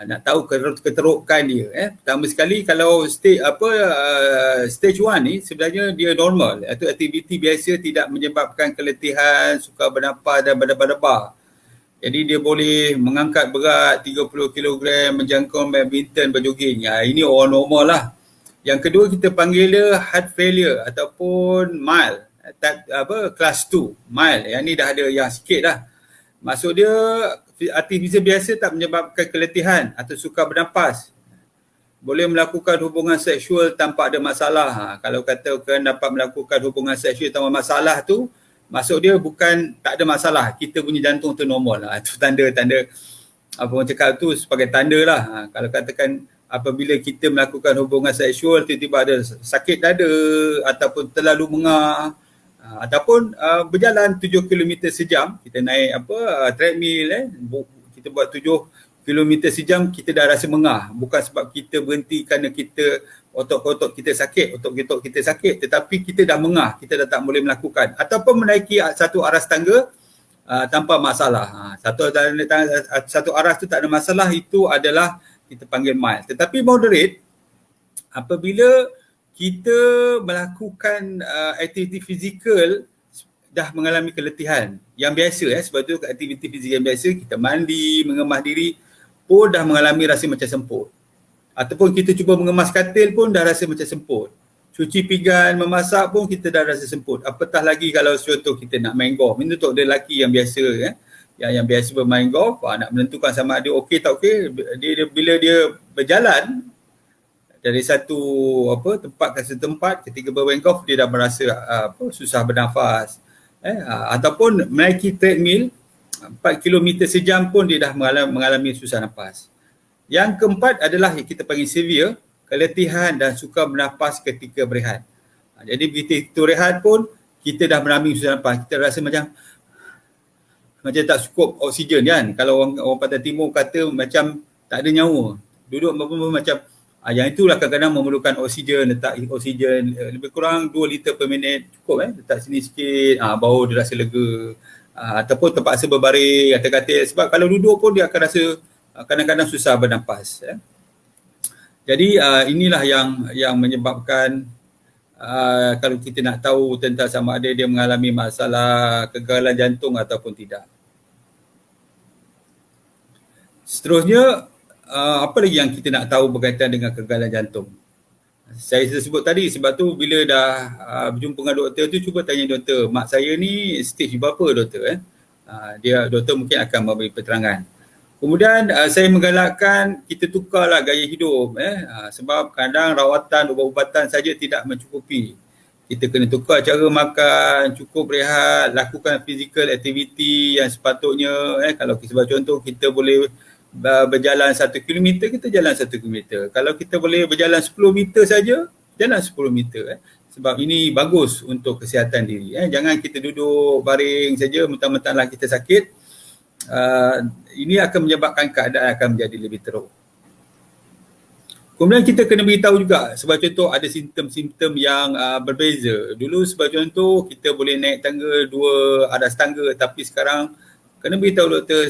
Nak tahu keterukan dia. Pertama sekali, kalau stage 1 ni sebenarnya dia normal, iaitu aktiviti biasa, tidak menyebabkan keletihan, sukar bernafas dan berdebar-debar. Jadi dia boleh mengangkat berat 30 kg, menjangkau badminton, berjoging. Ini orang normal lah. Yang kedua, kita panggil dia heart failure ataupun mild. kelas 2 mild. Yang ni dah ada yang sikit dah. Maksud dia aktivitas biasa tak menyebabkan keletihan atau sukar bernafas. Boleh melakukan hubungan seksual tanpa ada masalah. Kalau katakan dapat melakukan hubungan seksual tanpa masalah tu, maksud dia bukan tak ada masalah. Kita punya jantung tu normal lah. Itu tanda-tanda apa orang cakap tu sebagai tanda lah. Kalau katakan apabila kita melakukan hubungan seksual tiba-tiba ada sakit dada ataupun terlalu mengah ataupun berjalan 7 km sejam, kita naik treadmill kita buat 7 kilometer sejam, kita dah rasa mengah. Bukan sebab kita berhenti kerana kita otot-otot kita sakit, tetapi kita dah mengah, kita dah tak boleh melakukan. Ataupun menaiki satu aras tangga tanpa masalah. Satu aras tu tak ada masalah, itu adalah kita panggil mild. Tetapi moderate, apabila kita melakukan aktiviti fizikal dah mengalami keletihan yang biasa, sebab tu aktiviti fizikal yang biasa, kita mandi, mengemah diri pun dah mengalami rasa macam semput. Ataupun kita cuba mengemas katil pun dah rasa macam semput. Cuci pinggan, memasak pun kita dah rasa semput. Apatah lagi kalau contoh kita nak main golf. Ini untuk dia lelaki yang biasa, yang biasa bermain golf, nak menentukan sama ada okey tak okey, bila dia berjalan dari satu tempat ke satu tempat, ketika bermain golf dia dah merasa susah bernafas. Ataupun menaiki treadmill 4 km sejam pun dia dah mengalami susah nafas. Yang keempat adalah yang kita panggil severe, keletihan dan sukar bernafas ketika berehat. Jadi begitu rehat pun kita dah mengalami susah nafas. Kita rasa macam tak cukup oksigen kan. Kalau orang Pantai Timur kata macam tak ada nyawa. Duduk macam yang itulah kadang-kadang memerlukan oksigen, letak oksigen lebih kurang 2 liter per minit cukup letak sini sikit, baru dia rasa lega. Ataupun terpaksa berbaring atas katil, sebab kalau duduk pun dia akan rasa kadang-kadang susah bernafas. Jadi inilah yang menyebabkan kalau kita nak tahu tentang sama ada dia mengalami masalah kegagalan jantung ataupun tidak. Seterusnya, apa lagi yang kita nak tahu berkaitan dengan kegagalan jantung? Saya sebut tadi, sebab tu bila dah berjumpa dengan doktor tu, cuba tanya doktor, mak saya ni stage berapa doktor? Doktor mungkin akan memberi keterangan. Kemudian saya menggalakkan kita tukarlah gaya hidup, sebab kadang rawatan, ubat-ubatan saja tidak mencukupi. Kita kena tukar cara makan, cukup rehat, lakukan physical activity yang sepatutnya. Kalau sebagai contoh, kita boleh berjalan 1 km, kita jalan 1 km. Kalau kita boleh berjalan 10 meter saja, jalan 10 meter. Sebab ini bagus untuk kesihatan diri. Jangan kita duduk baring saja, mentang-mentanglah kita sakit. Ini akan menyebabkan keadaan akan menjadi lebih teruk. Kemudian kita kena beritahu juga, sebab contoh ada simptom-simptom yang berbeza. Dulu sebab contoh kita boleh naik tangga 2 aras tangga, tapi sekarang kena beritahu doktor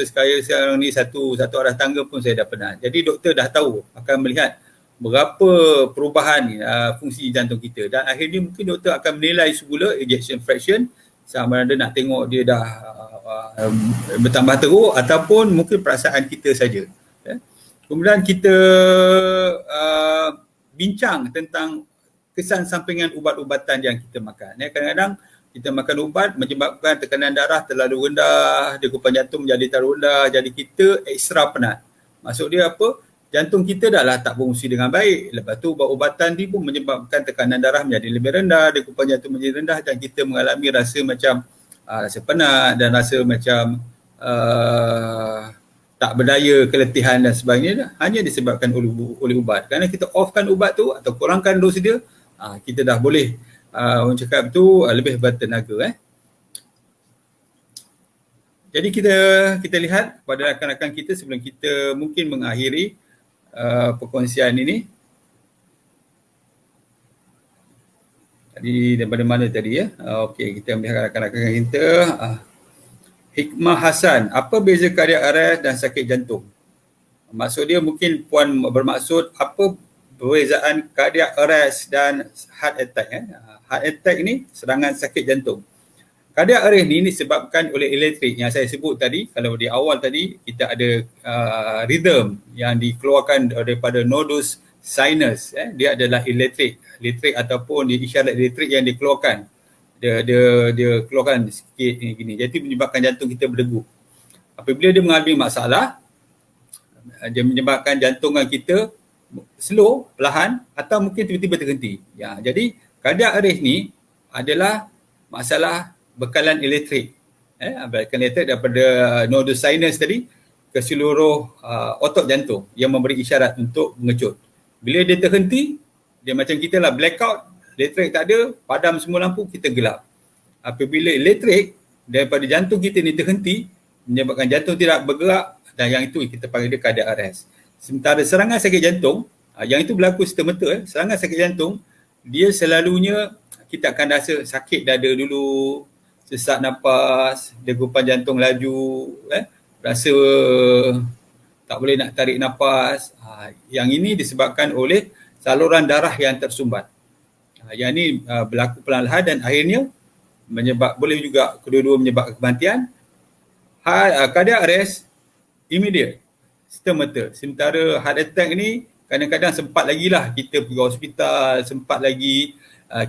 sekarang ni satu aras tangga pun saya dah pernah. Jadi doktor dah tahu, akan melihat berapa perubahan fungsi jantung kita, dan akhirnya mungkin doktor akan menilai semula ejection fraction, sama ada nak tengok dia dah bertambah teruk ataupun mungkin perasaan kita saja. Kemudian kita bincang tentang kesan sampingan ubat-ubatan yang kita makan. Kadang-kadang kita makan ubat menyebabkan tekanan darah terlalu rendah, degupan jantung menjadi terlalu rendah, jadi kita ekstra penat. Maksud dia apa? Jantung kita dah lah tak berfungsi dengan baik. Lepas tu ubat-ubatan ni pun menyebabkan tekanan darah menjadi lebih rendah, degupan jantung menjadi rendah, dan kita mengalami rasa macam rasa penat dan rasa macam tak berdaya, keletihan dan sebagainya, hanya disebabkan oleh ubat. Kerana kita offkan ubat tu atau kurangkan dos dia, kita dah boleh orang cakap tu lebih bertenaga. Jadi kita lihat pada rakan-rakan kita sebelum kita mungkin mengakhiri perkongsian ini. Tadi daripada mana tadi okey, kita melihat rakan-rakan kita. Hikmah Hasan, apa beza cardiac arrest dan sakit jantung? Maksud dia mungkin puan bermaksud apa perbezaan cardiac arrest dan heart attack. Heart attack ni serangan sakit jantung. Cardiac arrest ni disebabkan oleh elektrik yang saya sebut tadi. Kalau di awal tadi kita ada rhythm yang dikeluarkan daripada nodus sinus. Dia adalah elektrik ataupun isyarat elektrik yang dikeluarkan. dia keluarkan sikit gini. Jadi menyebabkan jantung kita berdegup. Apabila dia mengalami masalah, dia menyebabkan jantungan kita slow, perlahan atau mungkin tiba-tiba terhenti. Ya, jadi cardiac arrest ni adalah masalah bekalan elektrik. Bekalan elektrik daripada nodus sinus tadi ke seluruh otot jantung yang memberi isyarat untuk mengecut. Bila dia terhenti, dia macam kita lah blackout, elektrik tak ada, padam semua lampu, kita gelap. Apabila elektrik daripada jantung kita ni terhenti, menyebabkan jantung tidak bergerak, dan yang itu kita panggil dia cardiac arrest. Sementara serangan sakit jantung, yang itu berlaku serta-merta, serangan sakit jantung, dia selalunya kita akan rasa sakit dada dulu, sesak nafas, degupan jantung laju, rasa tak boleh nak tarik nafas. Yang ini disebabkan oleh saluran darah yang tersumbat. Yang ini berlaku perlahan-lahan dan akhirnya boleh juga kedua-dua menyebabkan kematian. Cardiac arrest immediate, serta-merta. Sementara heart attack ni kadang-kadang sempat lagi lah kita pergi hospital, sempat lagi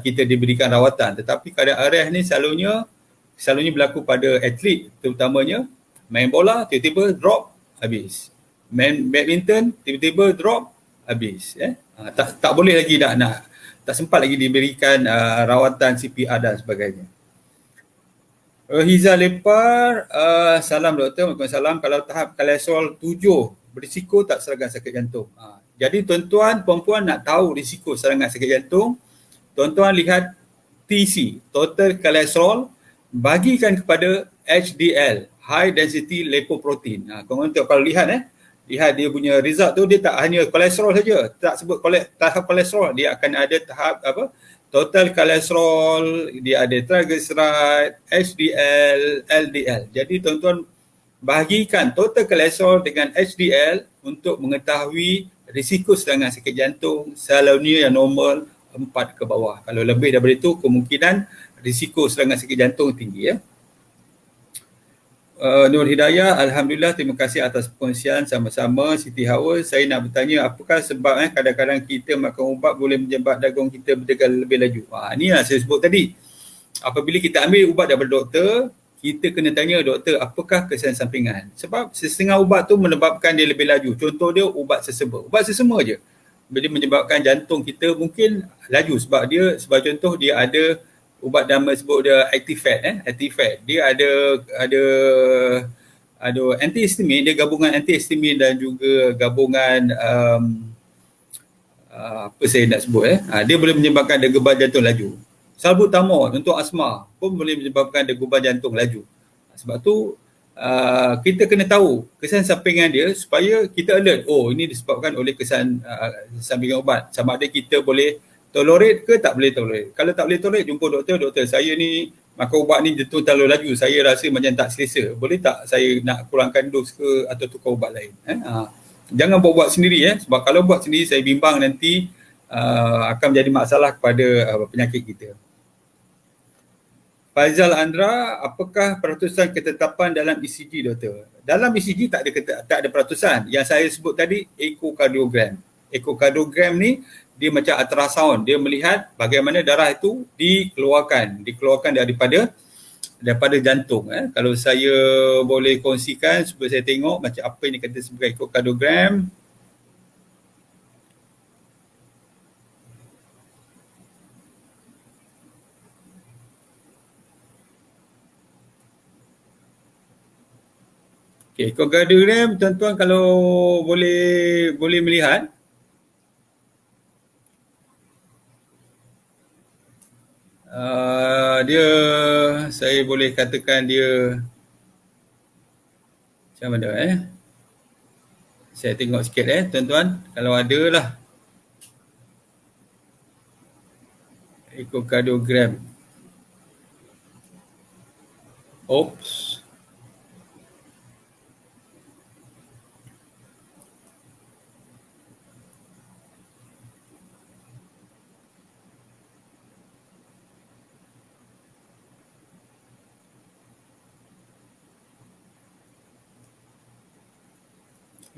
kita diberikan rawatan. Tetapi cardiac arrest ni selalunya berlaku pada atlet terutamanya. Main bola, tiba-tiba drop, habis. Main badminton, tiba-tiba drop, habis. Tak boleh lagi tak sempat lagi diberikan rawatan CPR dan sebagainya. Hiza Lepar, salam doktor, Waalaikumsalam. Kalau tahap kolesterol 7, berisiko tak serangan sakit jantung? Jadi tuan-tuan, perempuan nak tahu risiko serangan sakit jantung, tuan-tuan lihat TC, total kolesterol, bagikan kepada HDL, high density lipoprotein. Korang tengok kalau lihat dia punya result tu, dia tak hanya kolesterol saja, tak sebut tahap kolesterol, dia akan ada tahap total kolesterol, dia ada triglyceride, HDL, LDL. Jadi tuan-tuan bahagikan total kolesterol dengan HDL untuk mengetahui risiko serangan sakit jantung. Selalunya yang normal 4 ke bawah. Kalau lebih daripada itu, kemungkinan risiko serangan sakit jantung tinggi. Nur Hidayah, Alhamdulillah, terima kasih atas perkongsian sama-sama. Siti Hawa, saya nak bertanya apakah sebab kadang-kadang kita makan ubat boleh menyebabkan dagung kita berdegar lebih laju. Ni lah saya sebut tadi. Apabila kita ambil ubat daripada doktor, kita kena tanya doktor apakah kesan sampingan. Sebab setengah ubat tu menyebabkan dia lebih laju. Contoh dia ubat sesama. Ubat sesama je. Dia menyebabkan jantung kita mungkin laju sebab contoh dia ada ubat nama sebut dia Actifed. Actifed. Dia ada antihistamin, dia gabungan antihistamin dan juga gabungan apa saya nak sebut dia boleh menyebabkan degupan jantung laju. Salbutamol untuk asma pun boleh menyebabkan degupan jantung laju. Sebab tu kita kena tahu kesan sampingan dia supaya kita alert. Ini disebabkan oleh kesan sampingan ubat. Sama ada kita boleh tolerate ke tak boleh tolerate. Kalau tak boleh tolerate, jumpa doktor, saya ni makan ubat ni jantung terlalu laju, saya rasa macam tak selesa. Boleh tak saya nak kurangkan dos ke atau tukar ubat lain? Jangan buat sendiri sebab kalau buat sendiri saya bimbang nanti akan menjadi masalah kepada penyakit kita. Faizal Andra, apakah peratusan ketetapan dalam ECG doktor? Dalam ECG tak ada peratusan. Yang saya sebut tadi ekokardiogram. Ekokardiogram ni dia macam ultrasound, dia melihat bagaimana darah itu dikeluarkan daripada jantung. Kalau saya boleh kongsikan supaya saya tengok macam apa yang kata sebagai ekokardiogram. Ekokardiogram tuan-tuan kalau boleh melihat, saya boleh katakan dia macam mana saya tengok sikit tuan-tuan kalau ada lah ekokardiogram. Oops.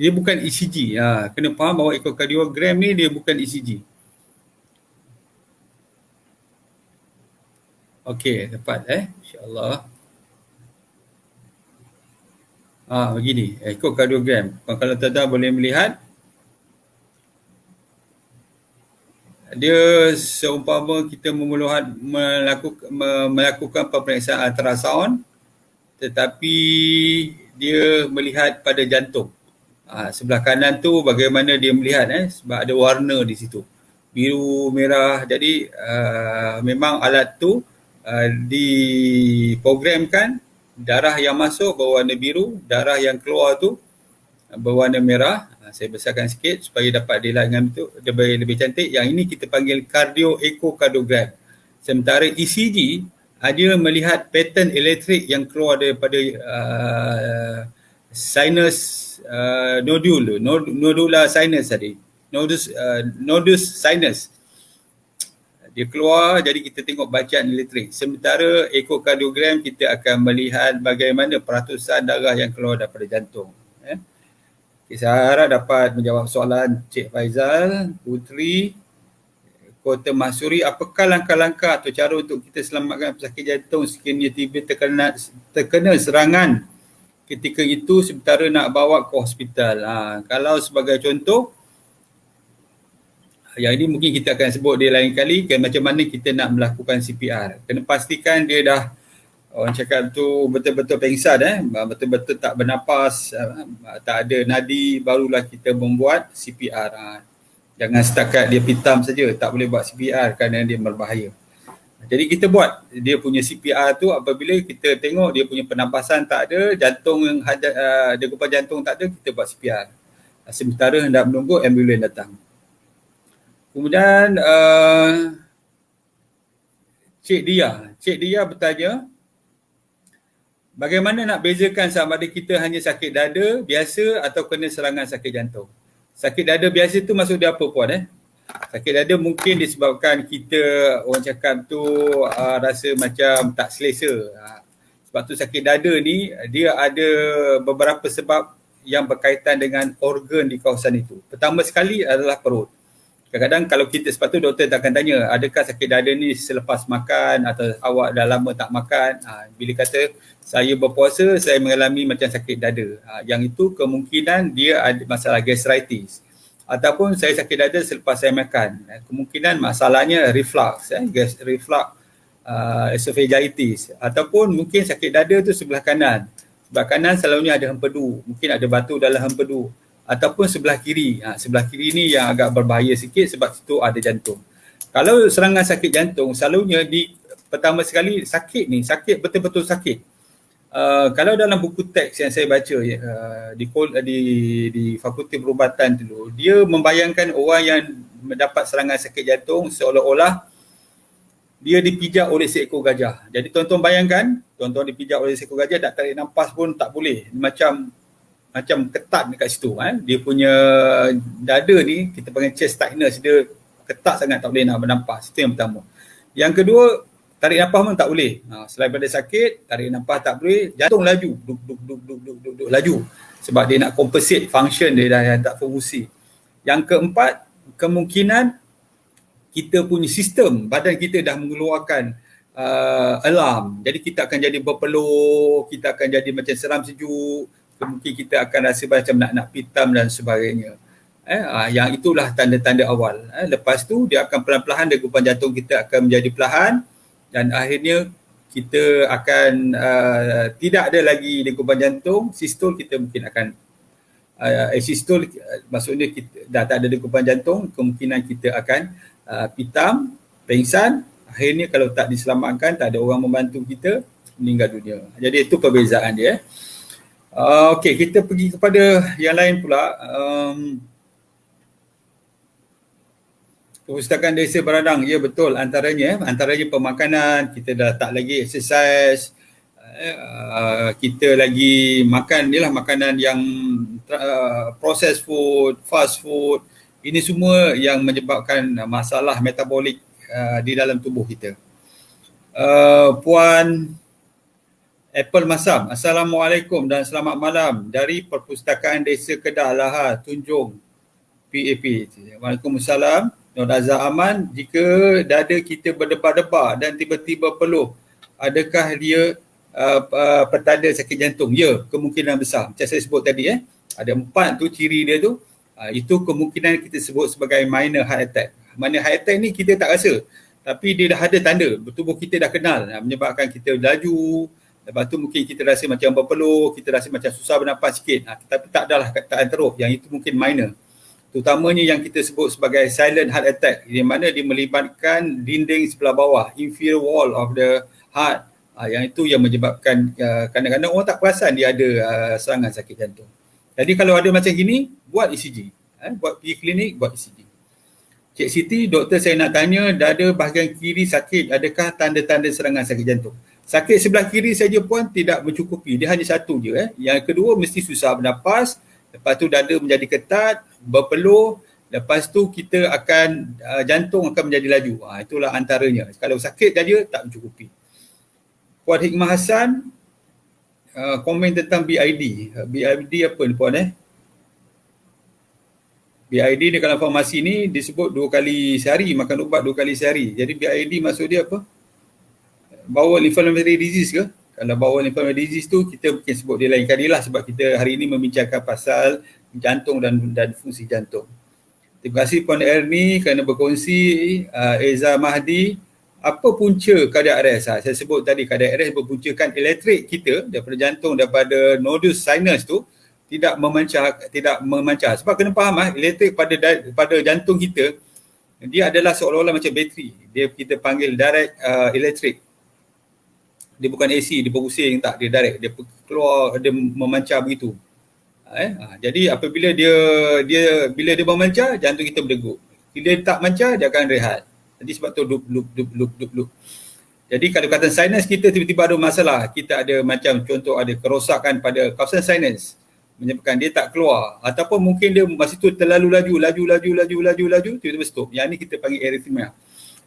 Dia bukan ECG. Kena faham bahawa ekokardiogram ni dia bukan ECG. Okey, dapat insya-Allah. Begini, ekokardiogram. Kalau tuan-tuan boleh melihat, dia seumpama kita melakukan pemeriksaan ultrasound, tetapi dia melihat pada jantung. Sebelah kanan tu bagaimana dia melihat sebab ada warna di situ. Biru, merah. Jadi memang alat tu diprogramkan darah yang masuk berwarna biru, darah yang keluar tu berwarna merah. Saya besarkan sikit supaya dapat dilihat dengan betul, dia lebih cantik. Yang ini kita panggil ekokardiogram. Sementara ECG dia melihat pattern elektrik yang keluar daripada sinus nodular sinus tadi. Nodus sinus. Dia keluar, jadi kita tengok bacaan elektrik. Sementara ekokardiogram kita akan melihat bagaimana peratusan darah yang keluar daripada jantung. Saya harap dapat menjawab soalan Cik Faizal, Putri, Kota Mahsuri. Apakah langkah-langkah atau cara untuk kita selamatkan pesakit jantung sekiranya tiba terkena serangan ketika itu sementara nak bawa ke hospital? Kalau sebagai contoh, yang ini mungkin kita akan sebut dia lain kali, macam mana kita nak melakukan CPR. Kena pastikan dia dah, orang cakap tu betul-betul pengsan, betul-betul tak bernapas, tak ada nadi, barulah kita membuat CPR. Jangan setakat dia pitam saja, tak boleh buat CPR kerana dia berbahaya. Jadi kita buat dia punya CPR tu apabila kita tengok dia punya pernafasan tak ada, jantung yang degupan jantung tak ada, kita buat CPR. Sementara hendak menunggu ambulans datang. Kemudian Cik Dia bertanya, bagaimana nak bezakan sama ada kita hanya sakit dada biasa atau kena serangan sakit jantung? Sakit dada biasa tu maksud dia apa puan? Sakit dada mungkin disebabkan kita, orang cakap tu rasa macam tak selesa. Sebab tu sakit dada ni dia ada beberapa sebab yang berkaitan dengan organ di kawasan itu. Pertama sekali adalah perut. Kadang-kadang kalau kita, sebab tu doktor akan tanya, adakah sakit dada ni selepas makan atau awak dah lama tak makan? Bila kata saya berpuasa, saya mengalami macam sakit dada. Yang itu kemungkinan dia ada masalah gastritis. Ataupun saya sakit dada selepas saya makan. Kemungkinan masalahnya reflux, reflux esophagitis. Ataupun mungkin sakit dada tu sebelah kanan. Sebelah kanan selalunya ada hempedu. Mungkin ada batu dalam hempedu. Ataupun sebelah kiri. Sebelah kiri ni yang agak berbahaya sikit sebab situ ada jantung. Kalau serangan sakit jantung, selalunya pertama sekali sakit betul-betul sakit. Kalau dalam buku teks yang saya baca di Fakulti Perubatan dulu, dia membayangkan orang yang mendapat serangan sakit jantung seolah-olah dia dipijak oleh seekor gajah. Jadi tuan-tuan bayangkan, tuan-tuan dipijak oleh seekor gajah, tak tarik nafas pun tak boleh. Macam ketat dekat situ. Dia punya dada ni, kita panggil chest tightness, dia ketat sangat, tak boleh nak bernafas. Itu yang pertama. Yang kedua, tarik nafas pun tak boleh. Selain pada sakit, tarik nafas tak boleh, jantung laju, duk laju. Sebab dia nak compensate function dia dah tak berfungsi. Yang keempat, kemungkinan kita punya sistem, badan kita dah mengeluarkan alarm. Jadi kita akan jadi berpeluh, kita akan jadi macam seram sejuk, mungkin kita akan rasa macam nak pitam dan sebagainya. Yang itulah tanda-tanda awal. Lepas tu dia akan perlahan-lahan degupan jantung kita akan menjadi perlahan dan akhirnya kita akan tidak ada lagi degupan jantung, sistol kita mungkin akan sistol, maksudnya kita dah tak ada degupan jantung, kemungkinan kita akan pitam, pengsan, akhirnya kalau tak diselamatkan, tak ada orang membantu kita, meninggal dunia. Jadi itu perbezaan dia. Okey, kita pergi kepada yang lain pula. Perpustakaan Desa Beradang, ya betul, antaranya pemakanan, kita dah tak lagi exercise, kita lagi makan inilah makanan yang processed food, fast food. Ini semua yang menyebabkan masalah metabolik di dalam tubuh kita. Puan Apple Masam, Assalamualaikum dan selamat malam dari Perpustakaan Desa Kedah Lahar, Tunjung, PAP. Waalaikumsalam. Nur Azhar Aman, jika dada kita berdebar-debar dan tiba-tiba peluh, adakah dia petanda sakit jantung? Ya, kemungkinan besar. Macam saya sebut tadi ada 4 tu ciri dia tu. Itu kemungkinan kita sebut sebagai minor heart attack. Minor heart attack ni kita tak rasa, tapi dia dah ada tanda, tubuh kita dah kenal, menyebabkan kita laju. Lepas tu mungkin kita rasa macam berpeluh, kita rasa macam susah bernafas sikit, tapi tak adalah keadaan teruk. Yang itu mungkin minor. Terutamanya yang kita sebut sebagai silent heart attack, di mana dia melibatkan dinding sebelah bawah, inferior wall of the heart. Yang itu yang menyebabkan kadang-kadang orang tak perasan dia ada serangan sakit jantung. Jadi kalau ada macam gini, buat ECG. Buat pergi klinik, buat ECG. Cik Siti, doktor saya nak tanya, dada bahagian kiri sakit, adakah tanda-tanda serangan sakit jantung? Sakit sebelah kiri saja pun tidak mencukupi, dia hanya satu je. Yang kedua mesti susah bernafas, lepas tu dada menjadi ketat, berpeluh, lepas tu kita akan, jantung akan menjadi laju. Itulah antaranya. Kalau sakit saja tak mencukupi. Puan Hikmah Hassan, komen tentang BID. BID apa ni Puan BID ni dalam farmasi ni disebut 2 kali sehari, makan ubat 2 kali sehari. Jadi BID maksud dia apa? Bowel inflammatory disease ke? Kalau bowel inflammatory disease tu kita mungkin sebut dia lain kali lah, sebab kita hari ini membincangkan pasal jantung dan fungsi jantung. Terima kasih Puan Erni kerana berkongsi. Eza Mahdi, apa punca cardiac arrest? Saya sebut tadi cardiac arrest berpuncakan elektrik kita daripada jantung, daripada nodus sinus tu tidak memancar. Sebab kena faham elektrik pada jantung kita, dia adalah seolah-olah macam bateri. Dia kita panggil direct elektrik. Dia bukan AC, dia berpusing, tak, dia direct, dia keluar, dia memancar begitu. Jadi apabila bila dia memancar, jantung kita berdegup. Bila dia tak mancar, dia akan rehat. Jadi sebab tu loop. Jadi kalau kata sinus kita tiba-tiba ada masalah, kita ada macam contoh ada kerosakan pada kawasan sinus, menyebabkan dia tak keluar, ataupun mungkin dia masa tu terlalu laju, tiba-tiba stop. Yang ni kita panggil arrhythmia.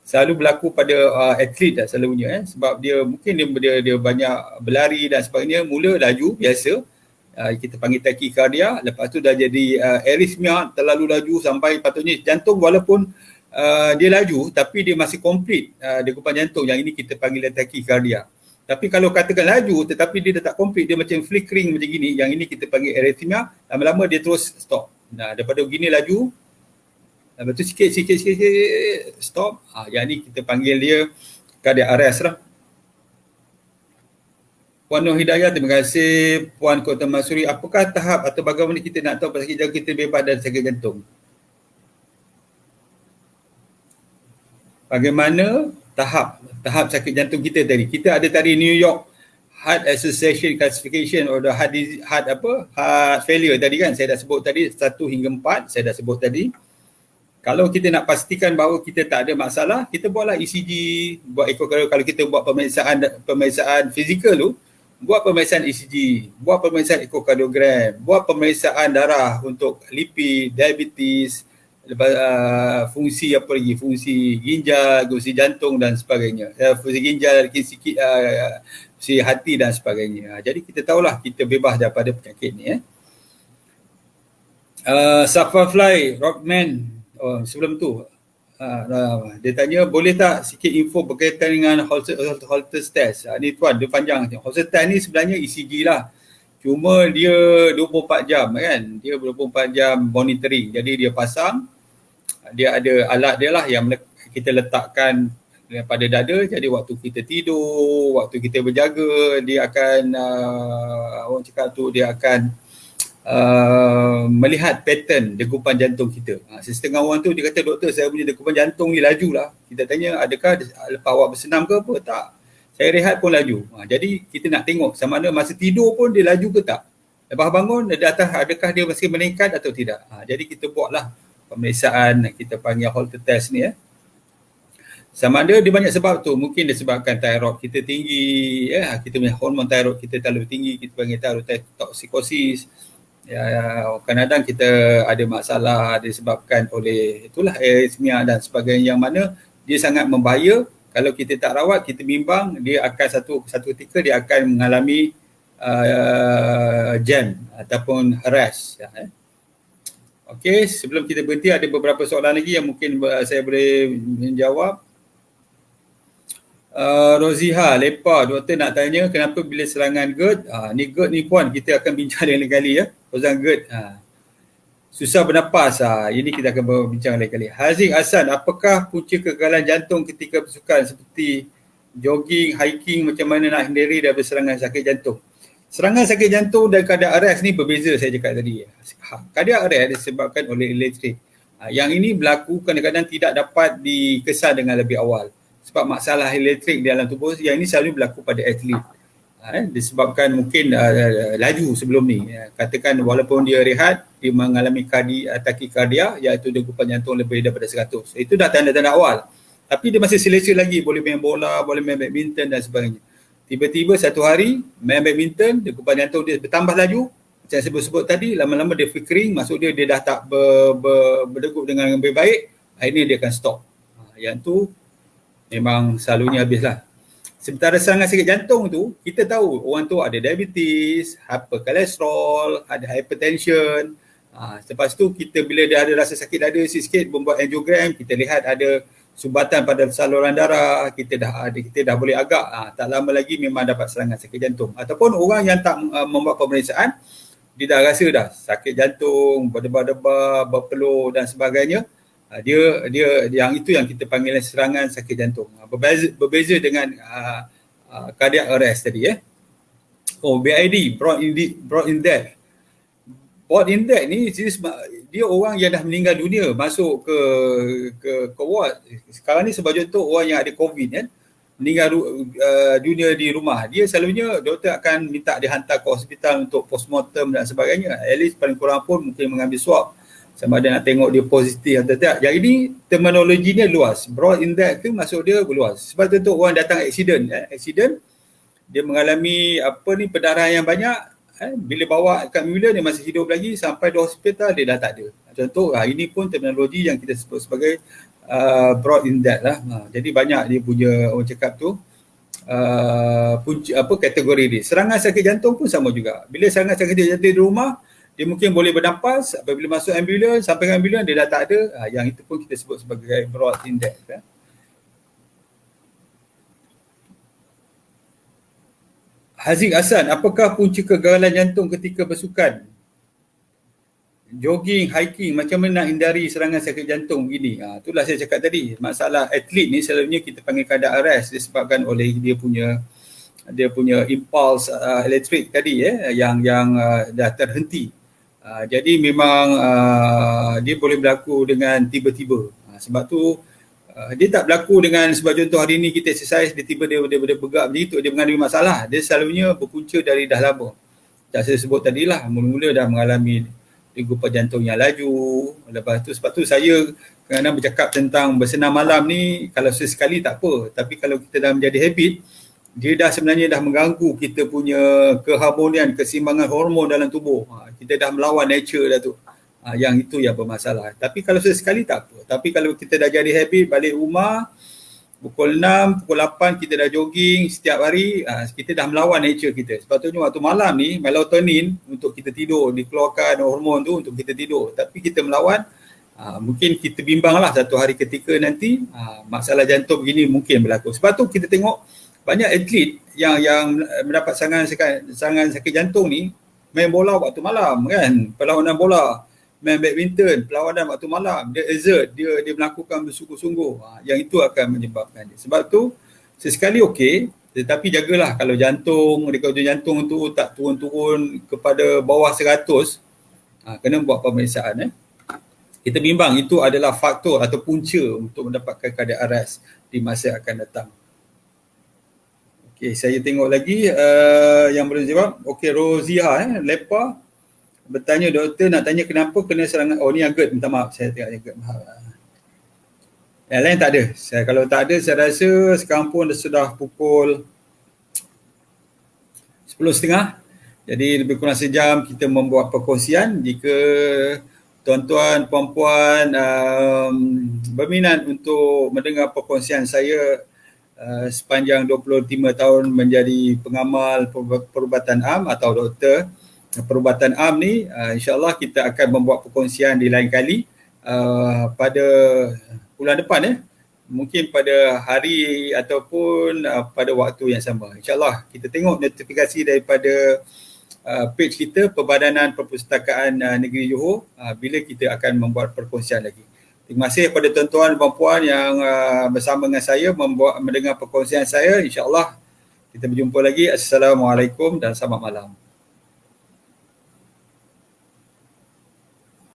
Selalu berlaku pada atlet dah selalunya, sebab dia mungkin dia banyak berlari dan sebagainya, mula laju biasa, kita panggil tachycardia, lepas tu dah jadi arrhythmia, terlalu laju sampai patutnya jantung walaupun dia laju tapi dia masih complete degupan jantung, yang ini kita panggil tachycardia. Tapi kalau katakan laju tetapi dia dah tak complete, dia macam flickering macam gini, yang ini kita panggil arrhythmia, lama-lama dia terus stop. Daripada begini laju, lepas tu sikit stop, yang ni kita panggil dia cardiac arrest lah. Puan Nur Hidayah, terima kasih. Puan Kota Masuri, apakah tahap atau bagaimana kita nak tahu pasal sakit jantung kita bebas dari sakit jantung? Bagaimana tahap sakit jantung kita tadi? Kita ada tadi New York Heart Association Classification or the heart failure tadi kan, saya dah sebut tadi 1 hingga 4, saya dah sebut tadi. Kalau kita nak pastikan bahawa kita tak ada masalah, kita buatlah ECG, buat ekokardiogram. Kalau kita buat pemeriksaan fizikal tu, buat pemeriksaan ECG, buat pemeriksaan ekokardiogram, buat pemeriksaan darah untuk lipid, diabetes, fungsi apa lagi, fungsi ginjal, fungsi jantung dan sebagainya, fungsi ginjal, fungsi hati dan sebagainya. Jadi kita tahulah kita bebas daripada penyakit ni. Safafly Rockman, sebelum tu dia tanya, boleh tak sikit info berkaitan dengan Holter test? Ni tuan, dia panjang. Holter test ni sebenarnya ECG lah, cuma dia 24 jam kan, dia 24 jam monitoring. Jadi dia pasang, dia ada alat dia lah yang kita letakkan pada dada. Jadi waktu kita tidur, waktu kita berjaga, dia akan orang cakap tu, dia akan melihat pattern degupan jantung kita. Setengah orang tu dia kata, doktor saya punya degupan jantung ni laju lah. Kita tanya, adakah lepas awak bersenam ke apa? Tak, saya rehat pun laju. Jadi kita nak tengok sama ada masa tidur pun dia laju ke tak. Lepas bangun, adakah dia masih meningkat atau tidak. Jadi kita buatlah pemeriksaan, kita panggil Holter test ni. Sama ada dia banyak sebab tu, mungkin disebabkan thyroid kita tinggi, kita punya hormon thyroid kita terlalu tinggi, kita panggil thyroid toxikosis. Kadang-kadang kita ada masalah disebabkan oleh itulah arrhythmia dan sebagainya, yang mana dia sangat membahaya. Kalau kita tak rawat, kita bimbang, dia akan satu ketika dia akan mengalami jam ataupun harass. Okey, sebelum kita berhenti ada beberapa soalan lagi yang mungkin saya boleh menjawab. Roziha, Lepa, doktor nak tanya kenapa bila serangan GERD, ni GERD ni puan, kita akan bincang lain kali ya. Rozan GERD, susah bernafas, ini kita akan berbincang lain kali. Haziq Hassan, apakah punca kegagalan jantung ketika bersukan seperti jogging, hiking, macam mana nak hindari daripada serangan sakit jantung? Serangan sakit jantung dan cardiac arrest ni berbeza saya cakap tadi. Cardiac arrest disebabkan oleh elektrik. Yang ini berlaku kadang-kadang tidak dapat dikesan dengan lebih awal. Sebab masalah elektrik di dalam tubuh yang ini selalu berlaku pada atlet. Disebabkan mungkin laju sebelum ni. Katakan walaupun dia rehat, dia mengalami takikardia, iaitu degupan jantung lebih daripada 100. Itu dah tanda-tanda awal. Tapi dia masih selesa lagi, boleh main bola, boleh main badminton dan sebagainya. Tiba-tiba satu hari main badminton, degupan jantung dia bertambah laju. Macam saya sebut tadi, lama-lama dia flickering, maksud dia dah tak berdegup dengan lebih baik, akhirnya dia akan stop. Yang tu memang selalunya habislah. Sementara serangan sakit jantung tu, kita tahu orang tu ada diabetes, hyperkolesterol, ada hypertension. Lepas tu kita bila dia ada rasa sakit dada sikit, membuat angiogram, kita lihat ada sumbatan pada saluran darah, kita dah boleh agak, tak lama lagi memang dapat serangan sakit jantung. Ataupun orang yang tak membuat pemeriksaan, dia dah rasa dah sakit jantung, berdebar-debar, berpeluh dan sebagainya. Dia yang itu yang kita panggil serangan sakit jantung. Berbeza dengan cardiac arrest tadi BID, brought in death. Brought in death ni dia orang yang dah meninggal dunia masuk ke ward. Sekarang ni sebagai contoh orang yang ada COVID meninggal dunia di rumah. Dia selalunya doktor akan minta dia hantar ke hospital untuk postmortem dan sebagainya. At least paling kurang pun mungkin mengambil swab sama ada nak tengok dia positif atau tidak. Yang ini terminologinya luas. Brought in death tu maksud dia luas. Sebab tu orang datang accident, dia mengalami pendarahan yang banyak, bila bawa kat ambulans dia masih hidup lagi, sampai di hospital dia dah tak ada. Contoh, ini pun terminologi yang kita sebut sebagai brought in death lah. Jadi banyak dia punya orang cakap tu kategori dia. Serangan sakit jantung pun sama juga. Bila serangan sakit jantung di rumah, dia mungkin boleh bernafas, apabila masuk ambulans, sampai ke ambulans dia dah tak ada. Yang itu pun kita sebut sebagai brought in death. Haziq Hassan, apakah punca kegagalan jantung ketika bersukan? Jogging, hiking, macam mana nak hindari serangan sakit jantung begini? Itulah saya cakap tadi. Masalah atlet ni selalunya kita panggil cardiac arrest disebabkan oleh dia punya impulse elektrik tadi yang dah terhenti. Jadi memang dia boleh berlaku dengan tiba-tiba. Sebab tu dia tak berlaku dengan sebab contoh hari ni kita exercise, dia tiba dia bergerak begitu, dia mengalami masalah. Dia selalunya berpunca dari dah lama. Dah saya sebut tadilah, mula-mula dah mengalami degupan jantung yang laju. Lepas tu sebab tu saya kadang-kadang bercakap tentang bersenam malam ni, kalau sesekali tak apa, tapi kalau kita dah menjadi habit, dia dah sebenarnya dah mengganggu kita punya keharmonian, keseimbangan hormon dalam tubuh. Kita dah melawan nature dah tu. Yang itu yang bermasalah. Tapi kalau sesekali tak apa. Tapi kalau kita dah jadi habit, balik rumah pukul 6, pukul 8 kita dah jogging setiap hari, kita dah melawan nature kita. Sepatutnya waktu malam ni melatonin untuk kita tidur, dikeluarkan hormon tu untuk kita tidur. Tapi kita melawan, mungkin kita bimbang lah satu hari ketika nanti masalah jantung begini mungkin berlaku. Sebab tu kita tengok banyak atlet yang mendapat serangan sakit jantung ni main bola waktu malam kan, perlawanan bola, main badminton, perlawanan waktu malam, dia exert, dia melakukan bersungguh-sungguh. Yang itu akan menyebabkan dia. Sebab tu sesekali okey, tetapi jagalah kalau jantung tu tak turun-turun kepada bawah 100, kena buat pemeriksaan. Kita bimbang itu adalah faktor atau punca untuk mendapatkan cardiac arrest di masa akan datang. Okey, saya tengok lagi yang boleh jawab. Okey, Rozia Lepa bertanya, doktor nak tanya kenapa kena serangan, ni yang GERD, minta maaf saya tengok GERD. Yang lain tak ada. Kalau tak ada, saya rasa sekarang pun sudah pukul 10.30. Jadi lebih kurang sejam kita membuat perkongsian. Jika tuan-tuan, puan-puan berminat untuk mendengar perkongsian saya sepanjang 25 tahun menjadi pengamal perubatan am atau doktor perubatan am ni, insyaAllah kita akan membuat perkongsian di lain kali pada bulan depan mungkin pada hari ataupun pada waktu yang sama. InsyaAllah kita tengok notifikasi daripada page kita Perbadanan Perpustakaan Negeri Johor bila kita akan membuat perkongsian lagi. Terima kasih kepada tuan-tuan dan puan yang bersama dengan saya mendengar perkongsian saya. InsyaAllah kita berjumpa lagi. Assalamualaikum dan selamat malam.